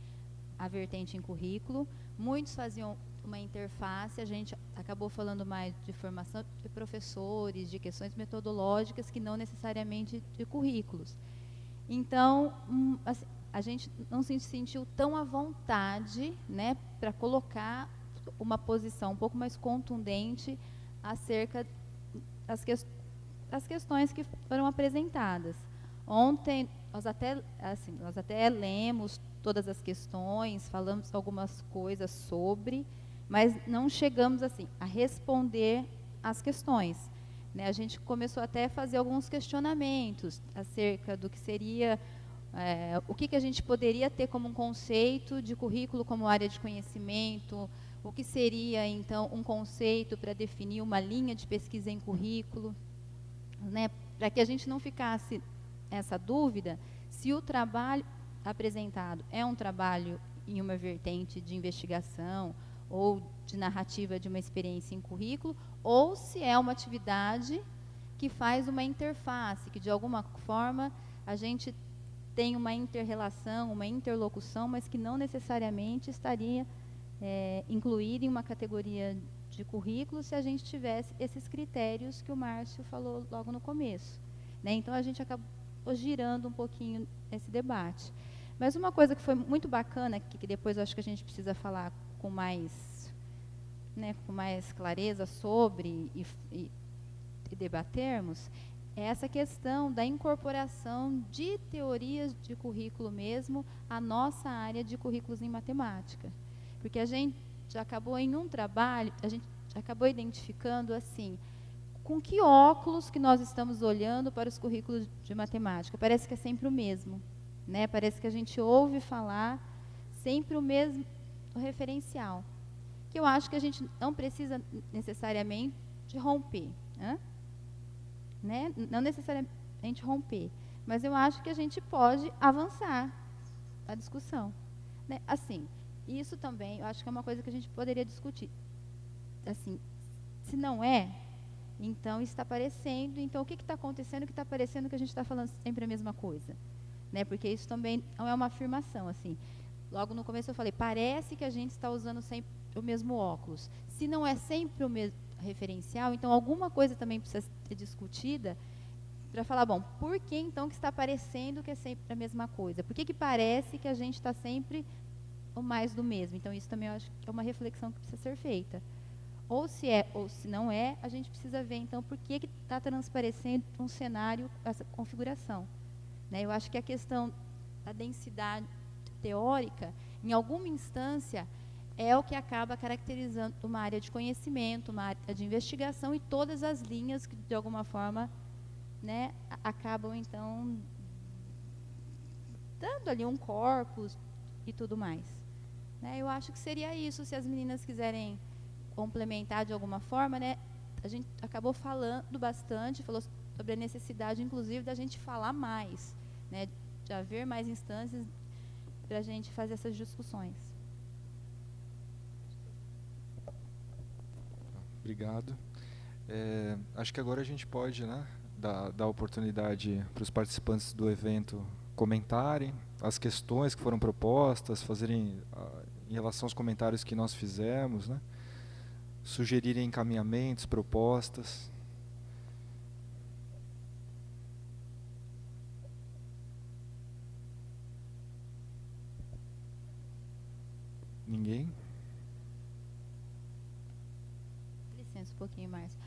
a vertente em currículo, muitos faziam uma interface, a gente acabou falando mais de formação de professores, de questões metodológicas, que não necessariamente de currículos. Então, assim, a gente não se sentiu tão à vontade, né, para colocar uma posição um pouco mais contundente acerca das questões que foram apresentadas. Ontem, nós até lemos todas as questões, falamos algumas coisas sobre, mas não chegamos assim a responder as questões, né? A gente começou até a fazer alguns questionamentos acerca do que seria, o que a gente poderia ter como um conceito de currículo como área de conhecimento, o que seria, então, um conceito para definir uma linha de pesquisa em currículo, né? Para que a gente não ficasse essa dúvida se o trabalho apresentado é um trabalho em uma vertente de investigação ou de narrativa de uma experiência em currículo, ou se é uma atividade que faz uma interface, que de alguma forma a gente tem uma inter-relação, uma interlocução, mas que não necessariamente estaria incluída em uma categoria de currículo se a gente tivesse esses critérios que o Márcio falou logo no começo, né? Então, a gente acabou girando um pouquinho esse debate. Mas uma coisa que foi muito bacana, que depois eu acho que a gente precisa falar com mais, né, com mais clareza sobre e debatermos, é essa questão da incorporação de teorias de currículo mesmo à nossa área de currículos em matemática. Porque a gente já acabou em um trabalho, a gente acabou identificando assim, com que óculos que nós estamos olhando para os currículos de matemática? Parece que é sempre o mesmo, né? Parece que a gente ouve falar sempre o mesmo referencial. Que eu acho que a gente não precisa necessariamente romper, né? Não necessariamente romper, mas eu acho que a gente pode avançar a discussão, né? Assim, isso também, eu acho que é uma coisa que a gente poderia discutir. Assim, se não é, então está parecendo, então o que está acontecendo que está parecendo que a gente está falando sempre a mesma coisa, né? Porque isso também não é uma afirmação, assim. Logo no começo eu falei, parece que a gente está usando sempre o mesmo óculos. Se não é sempre o mesmo referencial, então alguma coisa também precisa ser discutida para falar, bom, por que então que está parecendo que é sempre a mesma coisa? Por que parece que a gente está sempre o mais do mesmo? Então isso também eu acho que é uma reflexão que precisa ser feita. Ou se é, ou se não é, a gente precisa ver então por que está transparecendo um cenário, essa configuração, né? Eu acho que a questão da densidade teórica, em alguma instância, é o que acaba caracterizando uma área de conhecimento, uma área de investigação e todas as linhas que, de alguma forma, né, acabam, então, dando ali um corpus e tudo mais, né? Eu acho que seria isso, se as meninas quiserem complementar de alguma forma, né? A gente acabou falando bastante, falou sobre a necessidade, inclusive, da gente falar mais, né? De haver mais instâncias para a gente fazer essas discussões. Obrigado. Acho que agora a gente pode, né, dar oportunidade para os participantes do evento comentarem as questões que foram propostas, fazerem, em relação aos comentários que nós fizemos, né, sugerirem encaminhamentos, propostas. Ninguém? Licença um pouquinho, Márcia.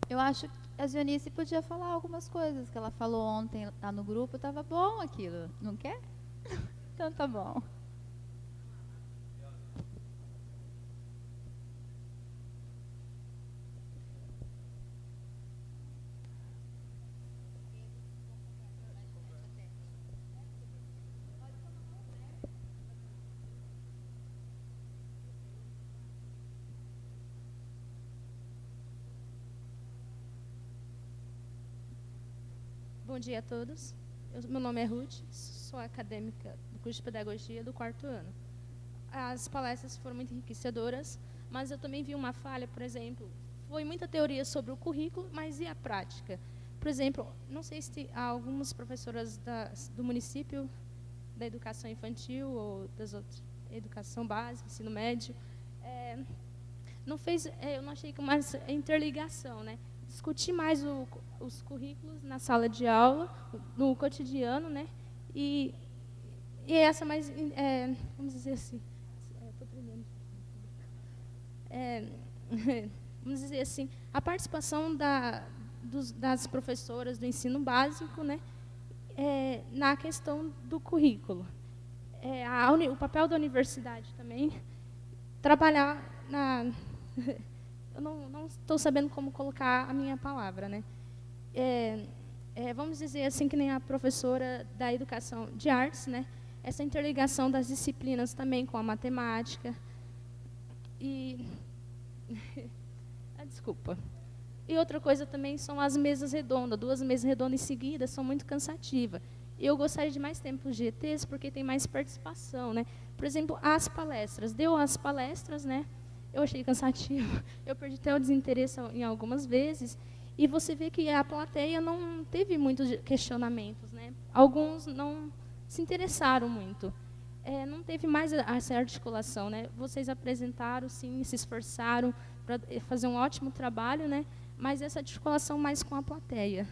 Eu acho que a Zionice podia falar algumas coisas que ela falou ontem lá no grupo. Estava bom aquilo, não quer? Então tá bom. Bom dia a todos. Meu nome é Ruth, sou acadêmica do curso de Pedagogia do 4º ano. As palestras foram muito enriquecedoras, mas eu também vi uma falha, por exemplo, foi muita teoria sobre o currículo, mas e a prática? Por exemplo, não sei se há algumas professoras do município, da educação infantil ou das outras, educação básica, ensino médio, eu não achei que uma interligação, né? Discutir mais os currículos na sala de aula, no cotidiano, né? E essa mais, vamos dizer assim, vamos dizer assim, a participação das professoras do ensino básico, né? Na questão do currículo. O papel da universidade também, trabalhar na... Eu não estou sabendo como colocar a minha palavra, né? Vamos dizer assim, que nem a professora da educação de artes, né? Essa interligação das disciplinas também com a matemática. Desculpa. E outra coisa também são as mesas redondas. 2 mesas redondas em seguida são muito cansativas. Eu gostaria de mais tempo de GTs porque tem mais participação, né? Por exemplo, as palestras. Deu as palestras, né? Eu achei cansativo, eu perdi até o desinteresse em algumas vezes, E você vê que a plateia não teve muitos questionamentos, né? Alguns não se interessaram muito. Não teve mais essa articulação, né? Vocês apresentaram, sim, se esforçaram para fazer um ótimo trabalho, né? Mas essa articulação mais com a plateia.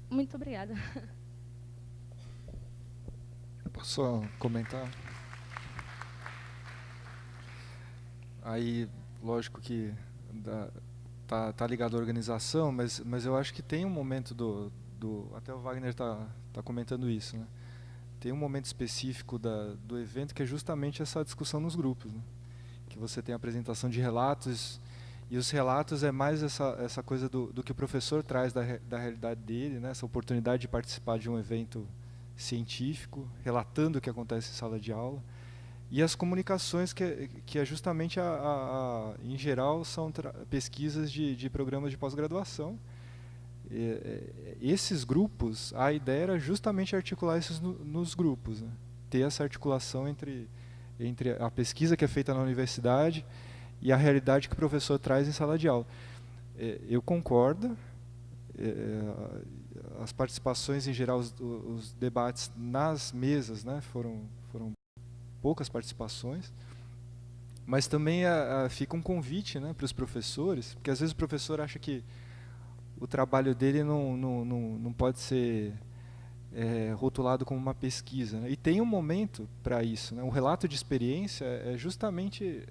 Muito obrigada. Posso comentar? Aí, lógico que tá ligado à organização, mas eu acho que tem um momento até o Wagner tá comentando isso, né? Tem um momento específico do evento que é justamente essa discussão nos grupos, né? Que você tem a apresentação de relatos, e os relatos é mais essa coisa do que o professor traz da realidade dele, né? Essa oportunidade de participar de um evento científico, relatando o que acontece em sala de aula, e as comunicações que é justamente, em geral, são pesquisas de programas de pós-graduação. Esses grupos, a ideia era justamente articular isso nos grupos, né? Ter essa articulação entre a pesquisa que é feita na universidade e a realidade que o professor traz em sala de aula. Eu concordo, as participações em geral, os debates nas mesas, né, foram poucas participações, mas também fica um convite, né, para os professores, porque às vezes o professor acha que o trabalho dele não pode ser rotulado como uma pesquisa, né? E tem um momento para isso, né? O relato de experiência é justamente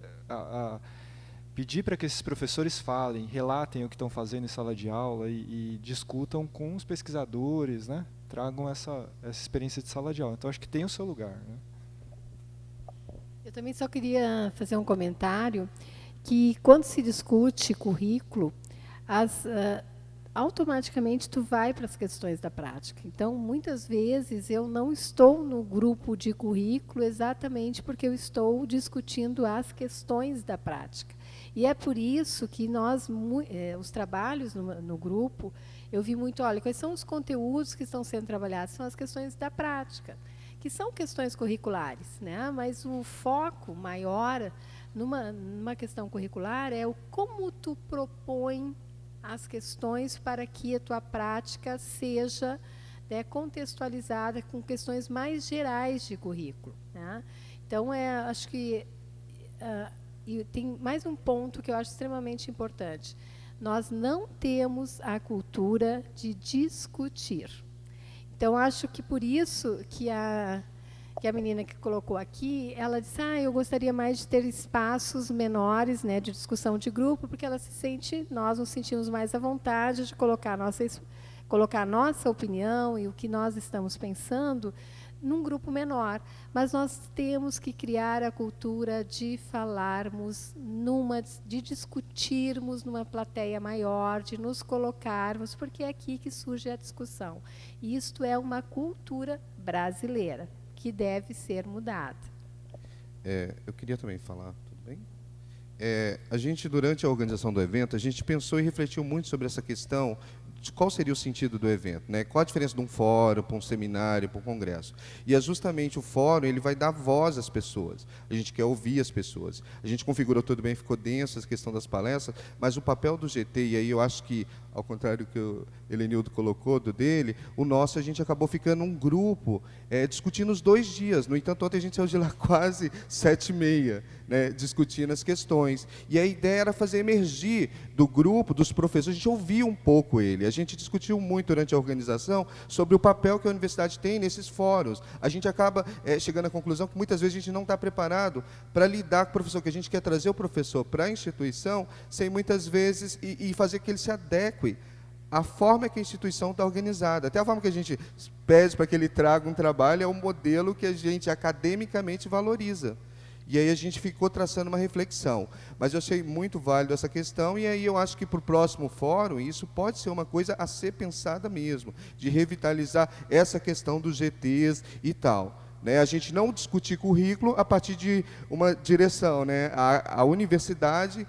pedir para que esses professores falem, relatem o que estão fazendo em sala de aula e discutam com os pesquisadores, né? Tragam essa experiência de sala de aula. Então, acho que tem o seu lugar, né? Eu também só queria fazer um comentário que, quando se discute currículo, automaticamente tu vai para as questões da prática. Então, muitas vezes, eu não estou no grupo de currículo exatamente porque eu estou discutindo as questões da prática. E é por isso que os trabalhos no grupo, eu vi muito, olha, quais são os conteúdos que estão sendo trabalhados? São as questões da prática, que são questões curriculares, né? Mas o foco maior numa questão curricular é o como tu propõe as questões para que a tua prática seja, né, contextualizada com questões mais gerais de currículo, né? Então, acho que e tem mais um ponto que eu acho extremamente importante. Nós não temos a cultura de discutir. Então, acho que por isso que a menina que colocou aqui, ela disse, eu gostaria mais de ter espaços menores, né, de discussão de grupo, porque nós nos sentimos mais à vontade de colocar a nossa opinião e o que nós estamos pensando num grupo menor. Mas nós temos que criar a cultura de falarmos, de discutirmos numa plateia maior, de nos colocarmos, porque é aqui que surge a discussão. E isto é uma cultura brasileira, que deve ser mudada. Eu queria também falar, tudo bem? A gente, durante a organização do evento, a gente pensou e refletiu muito sobre essa questão de qual seria o sentido do evento, né? Qual a diferença de um fórum para um seminário, para um congresso. E é justamente o fórum, ele vai dar voz às pessoas. A gente quer ouvir as pessoas. A gente configurou tudo bem, ficou denso essa questão das palestras, mas o papel do GT, e aí eu acho que, ao contrário do que o Helenildo colocou dele, o nosso, a gente acabou ficando um grupo discutindo os 2 dias. No entanto, ontem a gente saiu de lá quase 7h30, né, discutindo as questões. E a ideia era fazer emergir do grupo, dos professores, a gente ouvia um pouco ele. A gente discutiu muito durante a organização sobre o papel que a universidade tem nesses fóruns. A gente acaba chegando à conclusão que muitas vezes a gente não está preparado para lidar com o professor, que a gente quer trazer o professor para a instituição, sem muitas vezes, e fazer que ele se adeque à forma que a instituição está organizada. Até a forma que a gente pede para que ele traga um trabalho é um modelo que a gente academicamente valoriza. E aí a gente ficou traçando uma reflexão. Mas eu achei muito válido essa questão, e aí eu acho que para o próximo fórum, isso pode ser uma coisa a ser pensada mesmo, de revitalizar essa questão dos GTs e tal. Né? A gente não discutir currículo a partir de uma direção, né? A universidade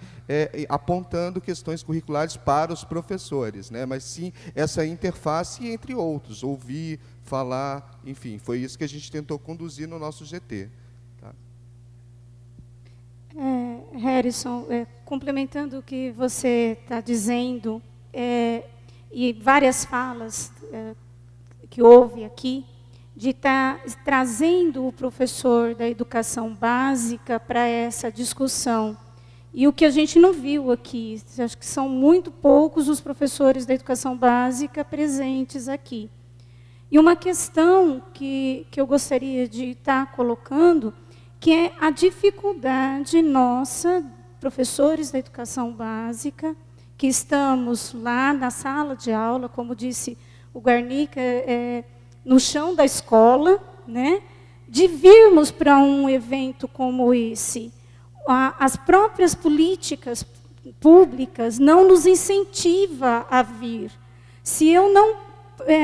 apontando questões curriculares para os professores, né? Mas sim essa interface entre outros, ouvir, falar, enfim, foi isso que a gente tentou conduzir no nosso GT. Harrison, complementando o que você está dizendo e várias falas que houve aqui, de estar trazendo o professor da educação básica para essa discussão. E o que a gente não viu aqui, acho que são muito poucos os professores da educação básica presentes aqui. E uma questão que eu gostaria de estar colocando, que é a dificuldade nossa, professores da educação básica, que estamos lá na sala de aula, como disse o Garnica, no chão da escola, né, de virmos para um evento como esse. As próprias políticas públicas não nos incentivam a vir. Se eu não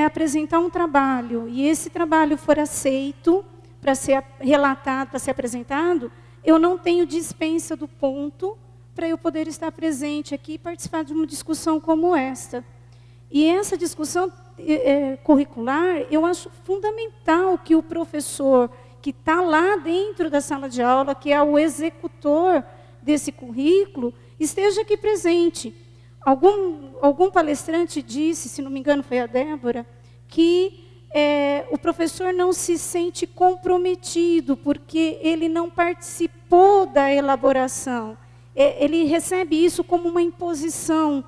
apresentar um trabalho e esse trabalho for aceito para ser relatado, para ser apresentado, eu não tenho dispensa do ponto para eu poder estar presente aqui e participar de uma discussão como esta. E essa discussão curricular, eu acho fundamental que o professor que está lá dentro da sala de aula, que é o executor desse currículo, esteja aqui presente. Algum palestrante disse, se não me engano foi a Débora, que o professor não se sente comprometido, porque ele não participou da elaboração. Ele recebe isso como uma imposição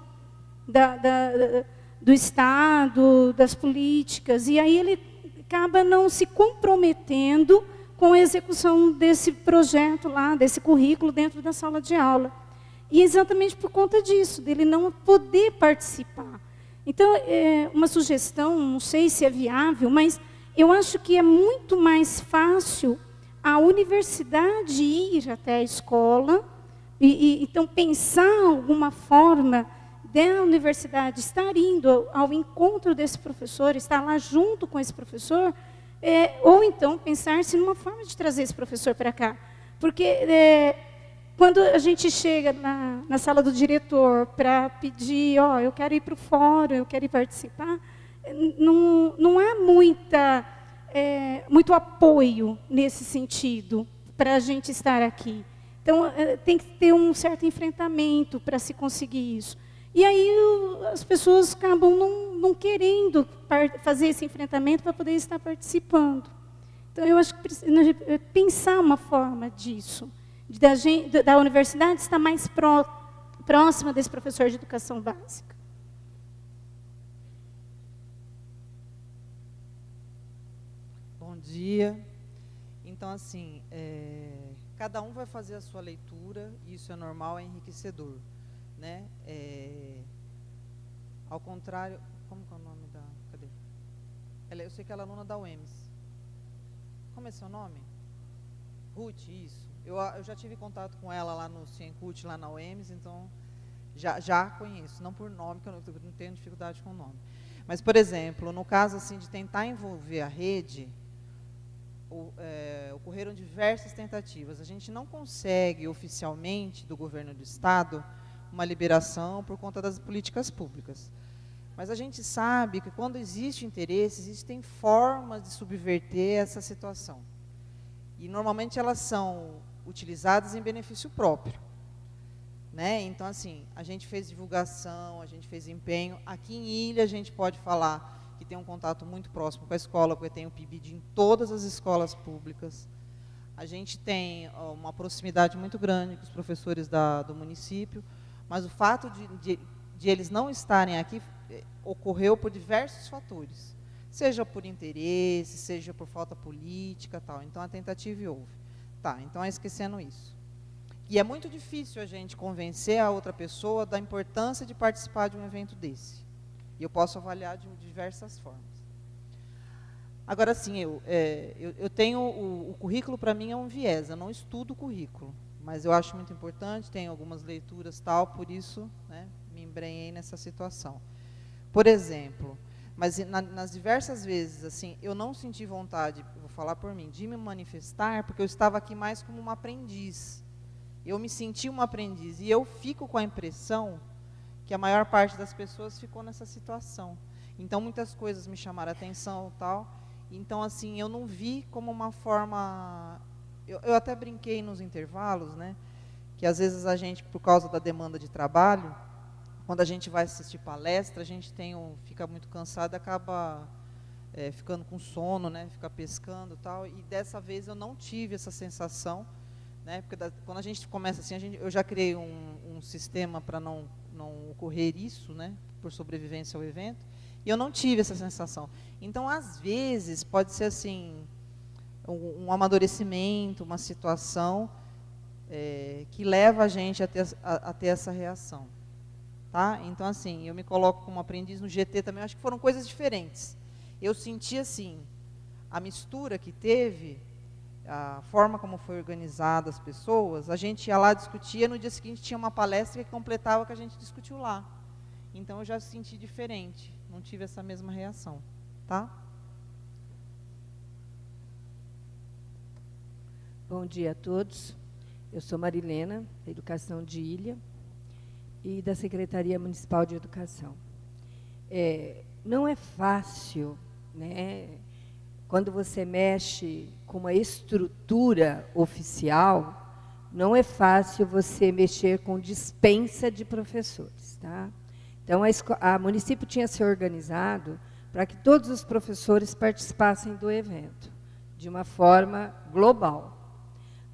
do Estado, das políticas, e aí ele acaba não se comprometendo com a execução desse projeto lá, desse currículo dentro da sala de aula. E exatamente por conta disso, dele não poder participar. Então, uma sugestão, não sei se é viável, mas eu acho que é muito mais fácil a universidade ir até a escola, então pensar alguma forma da universidade estar indo ao encontro desse professor, estar lá junto com esse professor, ou então pensar-se numa forma de trazer esse professor para cá. Porque quando a gente chega na sala do diretor para pedir, eu quero ir para o fórum, eu quero ir participar, não há muito apoio nesse sentido para a gente estar aqui. Então, tem que ter um certo enfrentamento para se conseguir isso. E aí as pessoas acabam não querendo fazer esse enfrentamento para poder estar participando. Então, eu acho que precisa pensar uma forma disso, da universidade estar mais próxima desse professor de educação básica. Bom dia. Então, assim, cada um vai fazer a sua leitura, e isso é normal, é enriquecedor. Né? Ao contrário, como que é o nome da... Cadê? Eu sei que ela é aluna da UEMS. Como é seu nome? Ruth, isso. Eu já tive contato com ela lá no Ciencult, lá na UEMS, então já conheço. Não por nome, que eu não tenho dificuldade com o nome. Mas, por exemplo, no caso assim, de tentar envolver a rede, ocorreram diversas tentativas. A gente não consegue, oficialmente, do governo do Estado, uma liberação por conta das políticas públicas. Mas a gente sabe que quando existe interesse, existem formas de subverter essa situação. E normalmente elas são utilizadas em benefício próprio. Né? Então, assim, a gente fez divulgação, a gente fez empenho. Aqui em Ilha a gente pode falar que tem um contato muito próximo com a escola, porque tem o PIBID em todas as escolas públicas. A gente tem uma proximidade muito grande com os professores do município. Mas o fato de eles não estarem aqui ocorreu por diversos fatores, seja por interesse, seja por falta política, tal. Então a tentativa houve. Tá, então esquecendo isso. E é muito difícil a gente convencer a outra pessoa da importância de participar de um evento desse. E eu posso avaliar de diversas formas. Agora, sim, eu tenho o currículo, para mim, é um viés. Eu não estudo o currículo. Mas eu acho muito importante, tenho algumas leituras, tal, por isso, né, me embrenhei nessa situação. Por exemplo, mas nas diversas vezes, assim, eu não senti vontade, vou falar por mim, de me manifestar, porque eu estava aqui mais como uma aprendiz. Eu me senti uma aprendiz, e eu fico com a impressão que a maior parte das pessoas ficou nessa situação. Então, muitas coisas me chamaram a atenção, tal. Então, assim, eu não vi como uma forma... Eu até brinquei nos intervalos, né, que às vezes a gente, por causa da demanda de trabalho, quando a gente vai assistir palestra, a gente fica muito cansado, acaba ficando com sono, né? Fica pescando e tal. E dessa vez eu não tive essa sensação, né? Porque quando a gente começa assim, eu já criei um sistema para não ocorrer isso, né? Por sobrevivência ao evento. E eu não tive essa sensação. Então, às vezes, pode ser assim, um amadurecimento, uma situação que leva a gente a ter essa reação. Tá? Então, assim, eu me coloco como aprendiz no GT também, acho que foram coisas diferentes. Eu senti, assim, a mistura que teve, a forma como foi organizada as pessoas, a gente ia lá, discutia, no dia seguinte tinha uma palestra que completava o que a gente discutiu lá. Então, eu já senti diferente, não tive essa mesma reação. Tá? Bom dia a todos. Eu sou Marilena, da Educação de Ilha e da Secretaria Municipal de Educação. Não é fácil, né, quando você mexe com uma estrutura oficial, não é fácil você mexer com dispensa de professores. Tá? Então, a município tinha se organizado para que todos os professores participassem do evento, de uma forma global.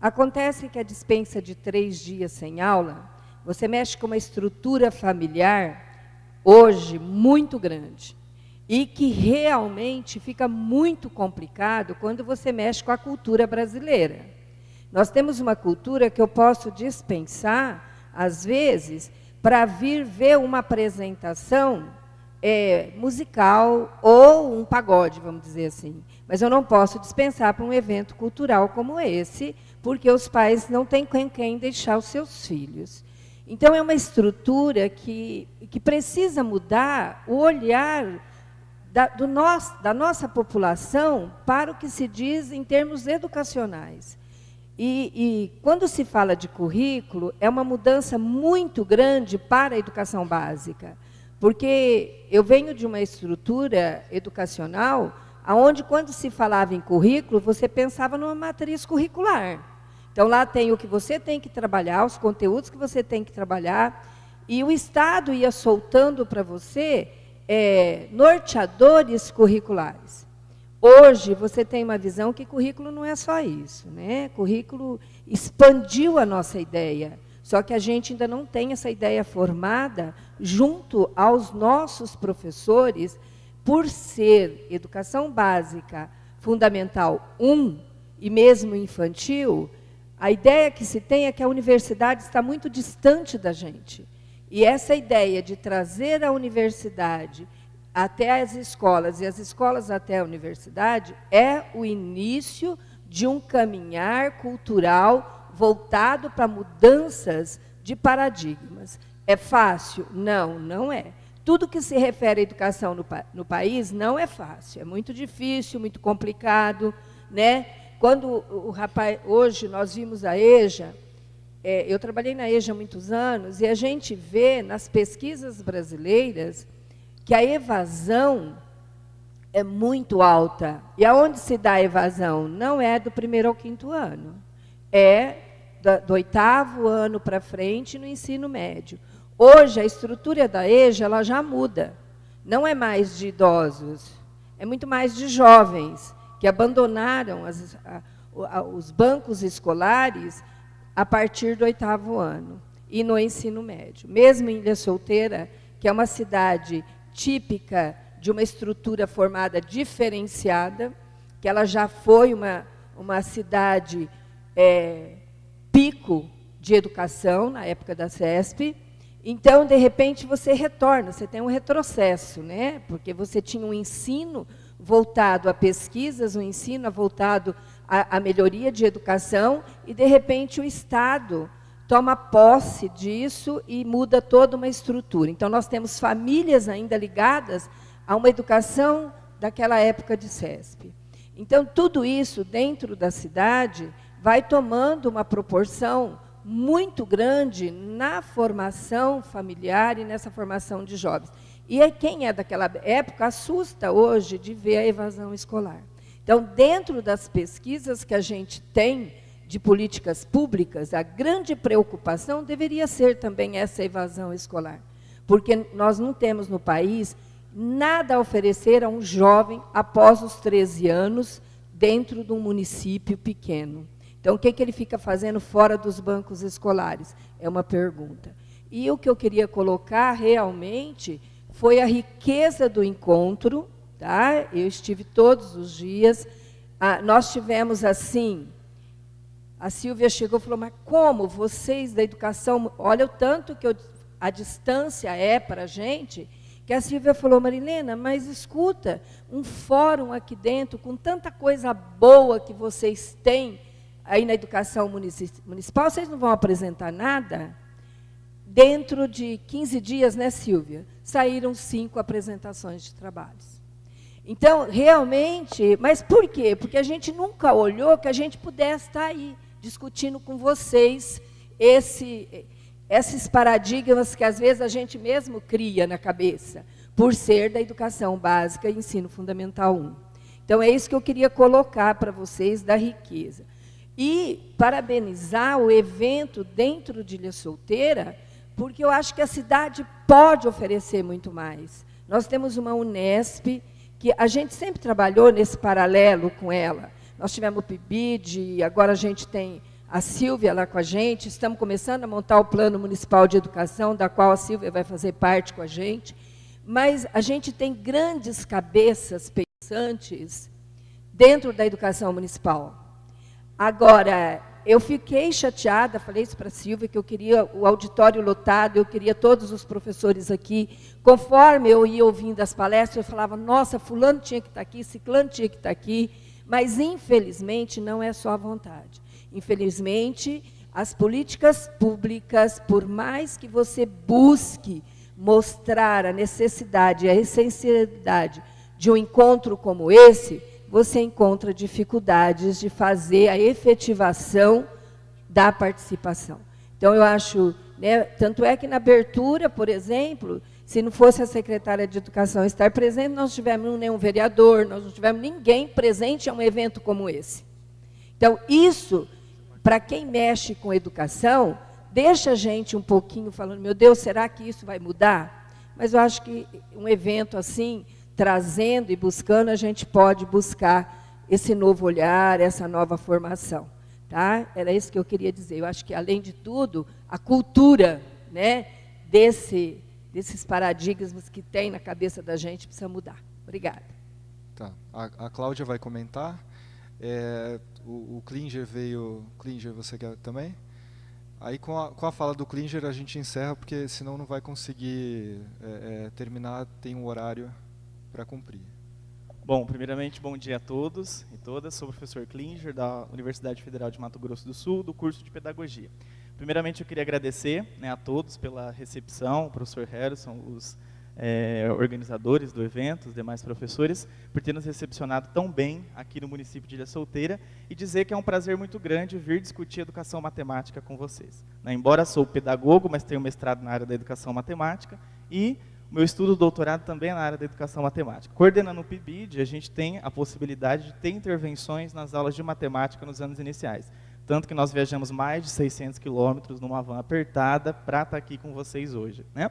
Acontece que a dispensa de 3 dias sem aula, você mexe com uma estrutura familiar, hoje, muito grande, e que realmente fica muito complicado quando você mexe com a cultura brasileira. Nós temos uma cultura que eu posso dispensar, às vezes, para vir ver uma apresentação musical ou um pagode, vamos dizer assim. Mas eu não posso dispensar para um evento cultural como esse, porque os pais não têm com quem deixar os seus filhos. Então, é uma estrutura que precisa mudar o olhar da nossa população para o que se diz em termos educacionais. E quando se fala de currículo, é uma mudança muito grande para a educação básica, porque eu venho de uma estrutura educacional onde, quando se falava em currículo, você pensava numa matriz curricular. Então, lá tem o que você tem que trabalhar, os conteúdos que você tem que trabalhar, e o Estado ia soltando para você norteadores curriculares. Hoje, você tem uma visão que currículo não é só isso, né? Currículo expandiu a nossa ideia, só que a gente ainda não tem essa ideia formada junto aos nossos professores, por ser educação básica fundamental 1 e mesmo infantil. A ideia que se tem é que a universidade está muito distante da gente. E essa ideia de trazer a universidade até as escolas e as escolas até a universidade é o início de um caminhar cultural voltado para mudanças de paradigmas. É fácil? Não, não é. Tudo que se refere à educação no país não é fácil, é muito difícil, muito complicado, né? Quando o rapaz, hoje nós vimos a EJA, eu trabalhei na EJA há muitos anos, e a gente vê nas pesquisas brasileiras que a evasão é muito alta. E aonde se dá a evasão? Não é do 1º ao 5º ano, é do 8º ano para frente no ensino médio. Hoje, a estrutura da EJA ela já muda. Não é mais de idosos, é muito mais de jovens, que abandonaram os bancos escolares a partir do 8º ano, e no ensino médio. Mesmo em Ilha Solteira, que é uma cidade típica de uma estrutura formada diferenciada, que ela já foi uma cidade pico de educação, na época da CESP. Então, de repente, você retorna, você tem um retrocesso, né? Porque você tinha um ensino voltado a pesquisas, um ensino voltado à melhoria de educação, e, de repente, o Estado toma posse disso e muda toda uma estrutura. Então, nós temos famílias ainda ligadas a uma educação daquela época de CESP. Então, tudo isso, dentro da cidade, vai tomando uma proporção muito grande na formação familiar e nessa formação de jovens. E quem é daquela época assusta hoje de ver a evasão escolar. Então, dentro das pesquisas que a gente tem de políticas públicas, a grande preocupação deveria ser também essa evasão escolar. porque nós não temos no país nada a oferecer a um jovem após os 13 anos dentro de um município pequeno. Então, o que ele fica fazendo fora dos bancos escolares? É uma pergunta. E o que eu queria colocar realmente foi a riqueza do encontro, tá? Eu estive todos os dias. Nós tivemos assim, a Silvia chegou e falou, mas como vocês da educação, olha o tanto que a distância é para a gente, que a Silvia falou, Marilena, mas escuta, um fórum aqui dentro, com tanta coisa boa que vocês têm aí na educação municipal, vocês não vão apresentar nada? Dentro de 15 dias, né, Silvia? Saíram 5 apresentações de trabalhos. Então, realmente, mas por quê? Porque a gente nunca olhou que a gente pudesse estar aí, discutindo com vocês esses paradigmas que, às vezes, a gente mesmo cria na cabeça, por ser da educação básica e ensino fundamental 1. Então, é isso que eu queria colocar para vocês, da riqueza. E parabenizar o evento dentro de Ilha Solteira, porque eu acho que a cidade pode oferecer muito mais. Nós temos uma Unesp, que a gente sempre trabalhou nesse paralelo com ela. Nós tivemos o PIBID, agora a gente tem a Silvia lá com a gente, estamos começando a montar o Plano Municipal de Educação, da qual a Silvia vai fazer parte com a gente, mas a gente tem grandes cabeças pensantes dentro da educação municipal. Agora, eu fiquei chateada, falei isso para a Silvia, que eu queria o auditório lotado, eu queria todos os professores aqui. Conforme eu ia ouvindo as palestras, eu falava, nossa, fulano tinha que estar aqui, ciclano tinha que estar aqui, mas, infelizmente, não é só a vontade. Infelizmente, as políticas públicas, por mais que você busque mostrar a necessidade e a essencialidade de um encontro como esse, você encontra dificuldades de fazer a efetivação da participação. Então, eu acho, né, tanto é que na abertura, por exemplo, se não fosse a secretária de Educação estar presente, nós não tivemos nenhum vereador, nós não tivemos ninguém presente a um evento como esse. Então, isso, para quem mexe com educação, deixa a gente um pouquinho falando, meu Deus, será que isso vai mudar? Mas eu acho que um evento assim, trazendo e buscando, a gente pode buscar esse novo olhar, essa nova formação. Tá? Era isso que eu queria dizer. Eu acho que, além de tudo, a cultura, né, desses paradigmas que tem na cabeça da gente precisa mudar. Obrigada. Tá. A Cláudia vai comentar. O Klinger veio... Klinger, você quer também? Aí, com a fala do Klinger, a gente encerra, porque senão não vai conseguir terminar, tem um horário para cumprir. Bom, primeiramente, bom dia a todos e todas. Sou o professor Klinger, da Universidade Federal de Mato Grosso do Sul, do curso de Pedagogia. Primeiramente, eu queria agradecer, né, a todos pela recepção, o professor Harrison, os organizadores do evento, os demais professores, por ter nos recepcionado tão bem aqui no município de Ilha Solteira, e dizer que é um prazer muito grande vir discutir educação matemática com vocês. Né, embora sou pedagogo, mas tenho mestrado na área da educação matemática, e meu estudo doutorado também é na área da educação matemática. Coordenando o PIBID, a gente tem a possibilidade de ter intervenções nas aulas de matemática nos anos iniciais. Tanto que nós viajamos mais de 600 quilômetros numa van apertada para estar aqui com vocês hoje, né?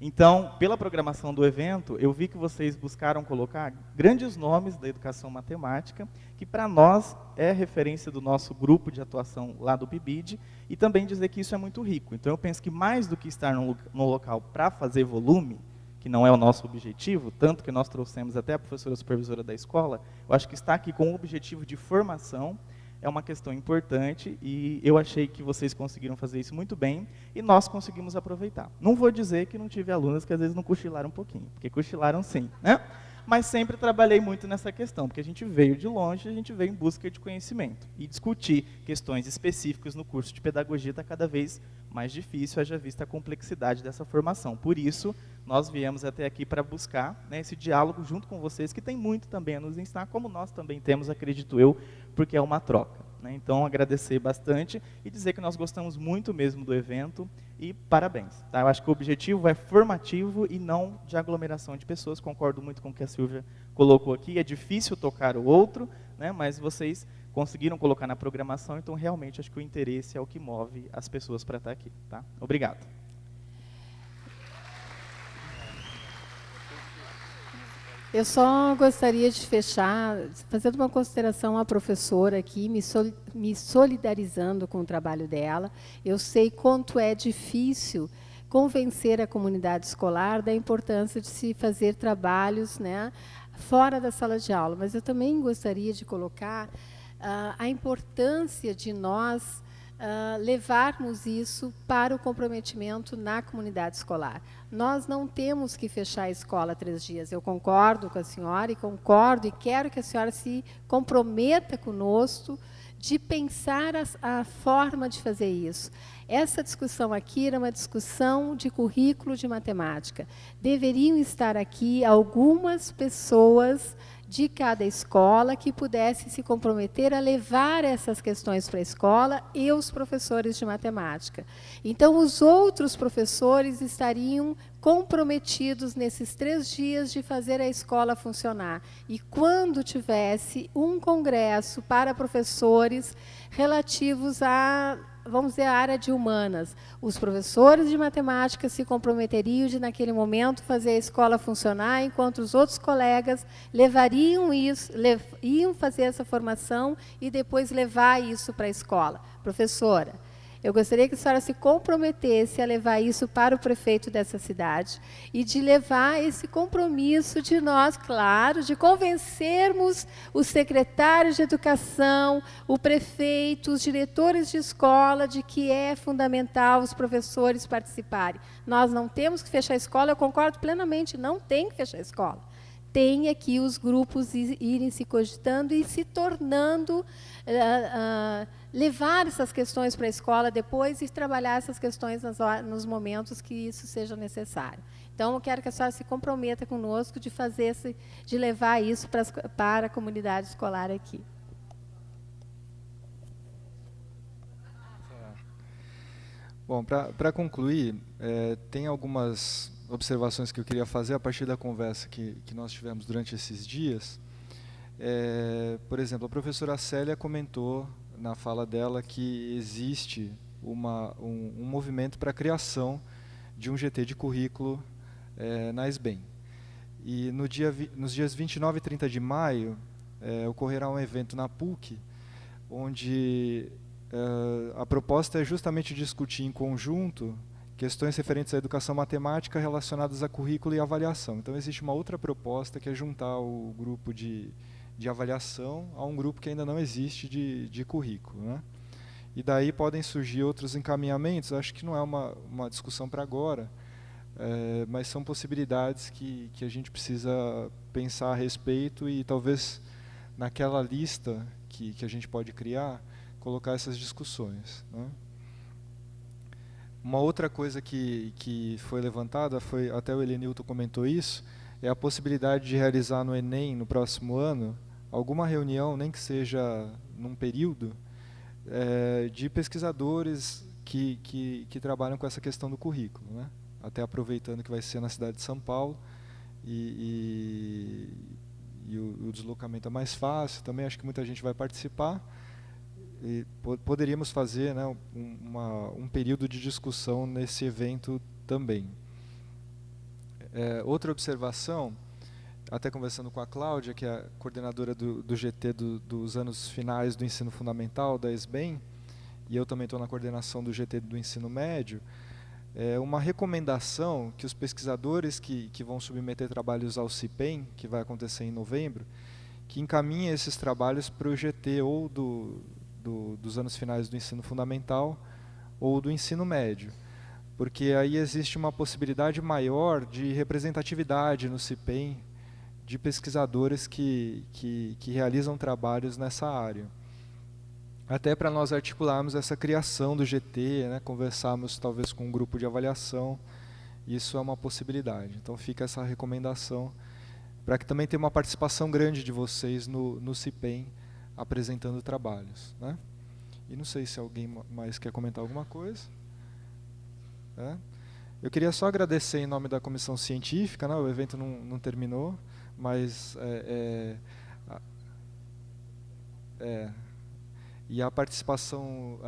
Então, pela programação do evento, eu vi que vocês buscaram colocar grandes nomes da educação matemática, que para nós é referência do nosso grupo de atuação lá do PIBID, e também dizer que isso é muito rico. Então, eu penso que mais do que estar no local para fazer volume, que não é o nosso objetivo, tanto que nós trouxemos até a professora supervisora da escola, eu acho que estar aqui com o objetivo de formação é uma questão importante, e eu achei que vocês conseguiram fazer isso muito bem, e nós conseguimos aproveitar. Não vou dizer que não tive alunas que às vezes não cochilaram um pouquinho, porque cochilaram sim, né? Mas sempre trabalhei muito nessa questão, porque a gente veio de longe, a gente veio em busca de conhecimento. E discutir questões específicas no curso de pedagogia está cada vez mais difícil, haja vista a complexidade dessa formação. Por isso, nós viemos até aqui para buscar, né, esse diálogo junto com vocês, que tem muito também a nos ensinar, como nós também temos, acredito eu, porque é uma troca. Né? Então, agradecer bastante e dizer que nós gostamos muito mesmo do evento e parabéns. Tá? Eu acho que o objetivo é formativo e não de aglomeração de pessoas. Concordo muito com o que a Silvia colocou aqui. É difícil tocar o outro, né? Mas vocês conseguiram colocar na programação, então realmente acho que o interesse é o que move as pessoas para estar aqui. Tá? Obrigado. Eu só gostaria de fechar, fazendo uma consideração à professora aqui, me solidarizando com o trabalho dela. Eu sei quanto é difícil convencer a comunidade escolar da importância de se fazer trabalhos, né, fora da sala de aula. Mas eu também gostaria de colocar a importância de nós levarmos isso para o comprometimento na comunidade escolar. Nós não temos que fechar a escola 3 dias. Eu concordo com a senhora e concordo e quero que a senhora se comprometa conosco de pensar a forma de fazer isso. Essa discussão aqui era uma discussão de currículo de matemática. Deveriam estar aqui algumas pessoas de cada escola que pudessem se comprometer a levar essas questões para a escola e os professores de matemática. Então, os outros professores estariam comprometidos nesses 3 dias de fazer a escola funcionar. E quando tivesse um congresso para professores relativos a, vamos dizer, a área de humanas, os professores de matemática se comprometeriam de, naquele momento, fazer a escola funcionar, enquanto os outros colegas levariam isso, iam fazer essa formação e depois levar isso para a escola. Professora, eu gostaria que a senhora se comprometesse a levar isso para o prefeito dessa cidade e de levar esse compromisso de nós, claro, de convencermos os secretários de educação, o prefeito, os diretores de escola, de que é fundamental os professores participarem. Nós não temos que fechar a escola, eu concordo plenamente, não tem que fechar a escola. Tem aqui os grupos irem se cogitando e se tornando, levar essas questões para a escola depois e trabalhar essas questões nos momentos que isso seja necessário. Então, eu quero que a senhora se comprometa conosco de fazer de levar isso para a comunidade escolar aqui. Bom, para concluir, tem algumas observações que eu queria fazer a partir da conversa que nós tivemos durante esses dias. Por exemplo, a professora Célia comentou na fala dela que existe um movimento para a criação de um GT de currículo na SBEM. E nos dias 29 e 30 de maio, ocorrerá um evento na PUC, onde a proposta é justamente discutir em conjunto questões referentes à educação matemática relacionadas a currículo e avaliação. Então, existe uma outra proposta, que é juntar o grupo de avaliação a um grupo que ainda não existe de currículo, né? E daí podem surgir outros encaminhamentos. Acho que não é uma discussão para agora, mas são possibilidades que a gente precisa pensar a respeito e talvez naquela lista que a gente pode criar, colocar essas discussões, né? Uma outra coisa que foi levantada, até o Elenilton comentou isso, é a possibilidade de realizar no Enem, no próximo ano, alguma reunião, nem que seja num período, de pesquisadores que trabalham com essa questão do currículo, né? Até aproveitando que vai ser na cidade de São Paulo, e o deslocamento é mais fácil, também acho que muita gente vai participar. E poderíamos fazer, né, um período de discussão nesse evento também. Outra observação, até conversando com a Cláudia, que é a coordenadora do GT dos anos finais do ensino fundamental, da SBEM, e eu também estou na coordenação do GT do ensino médio, uma recomendação que os pesquisadores que vão submeter trabalhos ao CIPEM, que vai acontecer em novembro, que encaminhem esses trabalhos para o GT ou dos anos finais do ensino fundamental ou do ensino médio, porque aí existe uma possibilidade maior de representatividade no CIPEM de pesquisadores que realizam trabalhos nessa área. Até para nós articularmos essa criação do GT, né, conversarmos talvez com um grupo de avaliação, isso é uma possibilidade. Então fica essa recomendação para que também tenha uma participação grande de vocês no CIPEM, apresentando trabalhos, né? E não sei se alguém mais quer comentar alguma coisa. Eu queria só agradecer em nome da comissão científica, né? O evento não terminou, mas e a participação,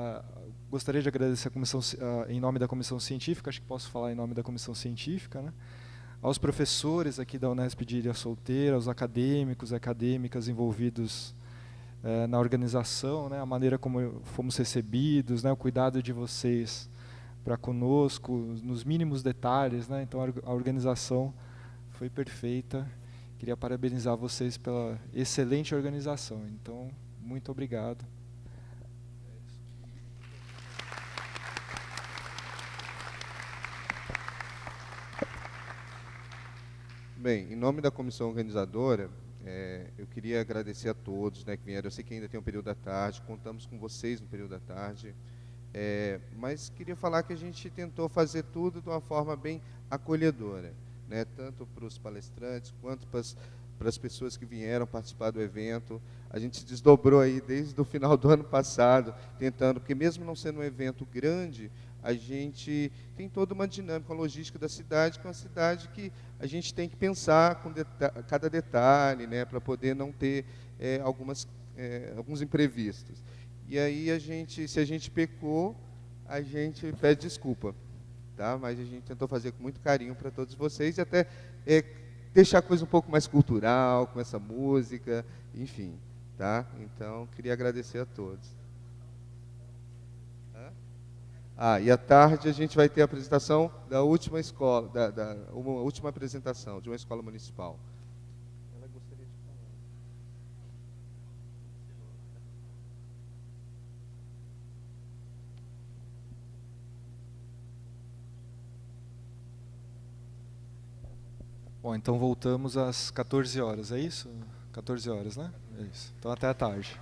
gostaria de agradecer a comissão, em nome da comissão científica, acho que posso falar em nome da comissão científica, né? aos professores aqui da Unesp de Ilha Solteira, aos acadêmicos, acadêmicas envolvidos na organização, né, a maneira como fomos recebidos, né, o cuidado de vocês para conosco, nos mínimos detalhes, né, então a organização foi perfeita. Queria parabenizar vocês pela excelente organização. Então, muito obrigado. Bem, em nome da comissão organizadora, eu queria agradecer a todos, né, que vieram. Eu sei que ainda tem um período da tarde, contamos com vocês no período da tarde, mas queria falar que a gente tentou fazer tudo de uma forma bem acolhedora, né, tanto para os palestrantes quanto para as pessoas que vieram participar do evento. A gente se desdobrou aí desde o final do ano passado, tentando, porque mesmo não sendo um evento grande, a gente tem toda uma dinâmica, uma logística da cidade, que é uma cidade que a gente tem que pensar com cada detalhe, né, para poder não ter alguns imprevistos. E aí, se a gente pecou, a gente pede desculpa, tá? Mas a gente tentou fazer com muito carinho para todos vocês e até deixar a coisa um pouco mais cultural, com essa música, enfim, tá? Então, queria agradecer a todos. E à tarde a gente vai ter a apresentação da última escola, uma última apresentação de uma escola municipal. Ela gostaria de falar. Bom, então voltamos às 14 horas, é isso? 14 horas, né? É isso. Então até à tarde.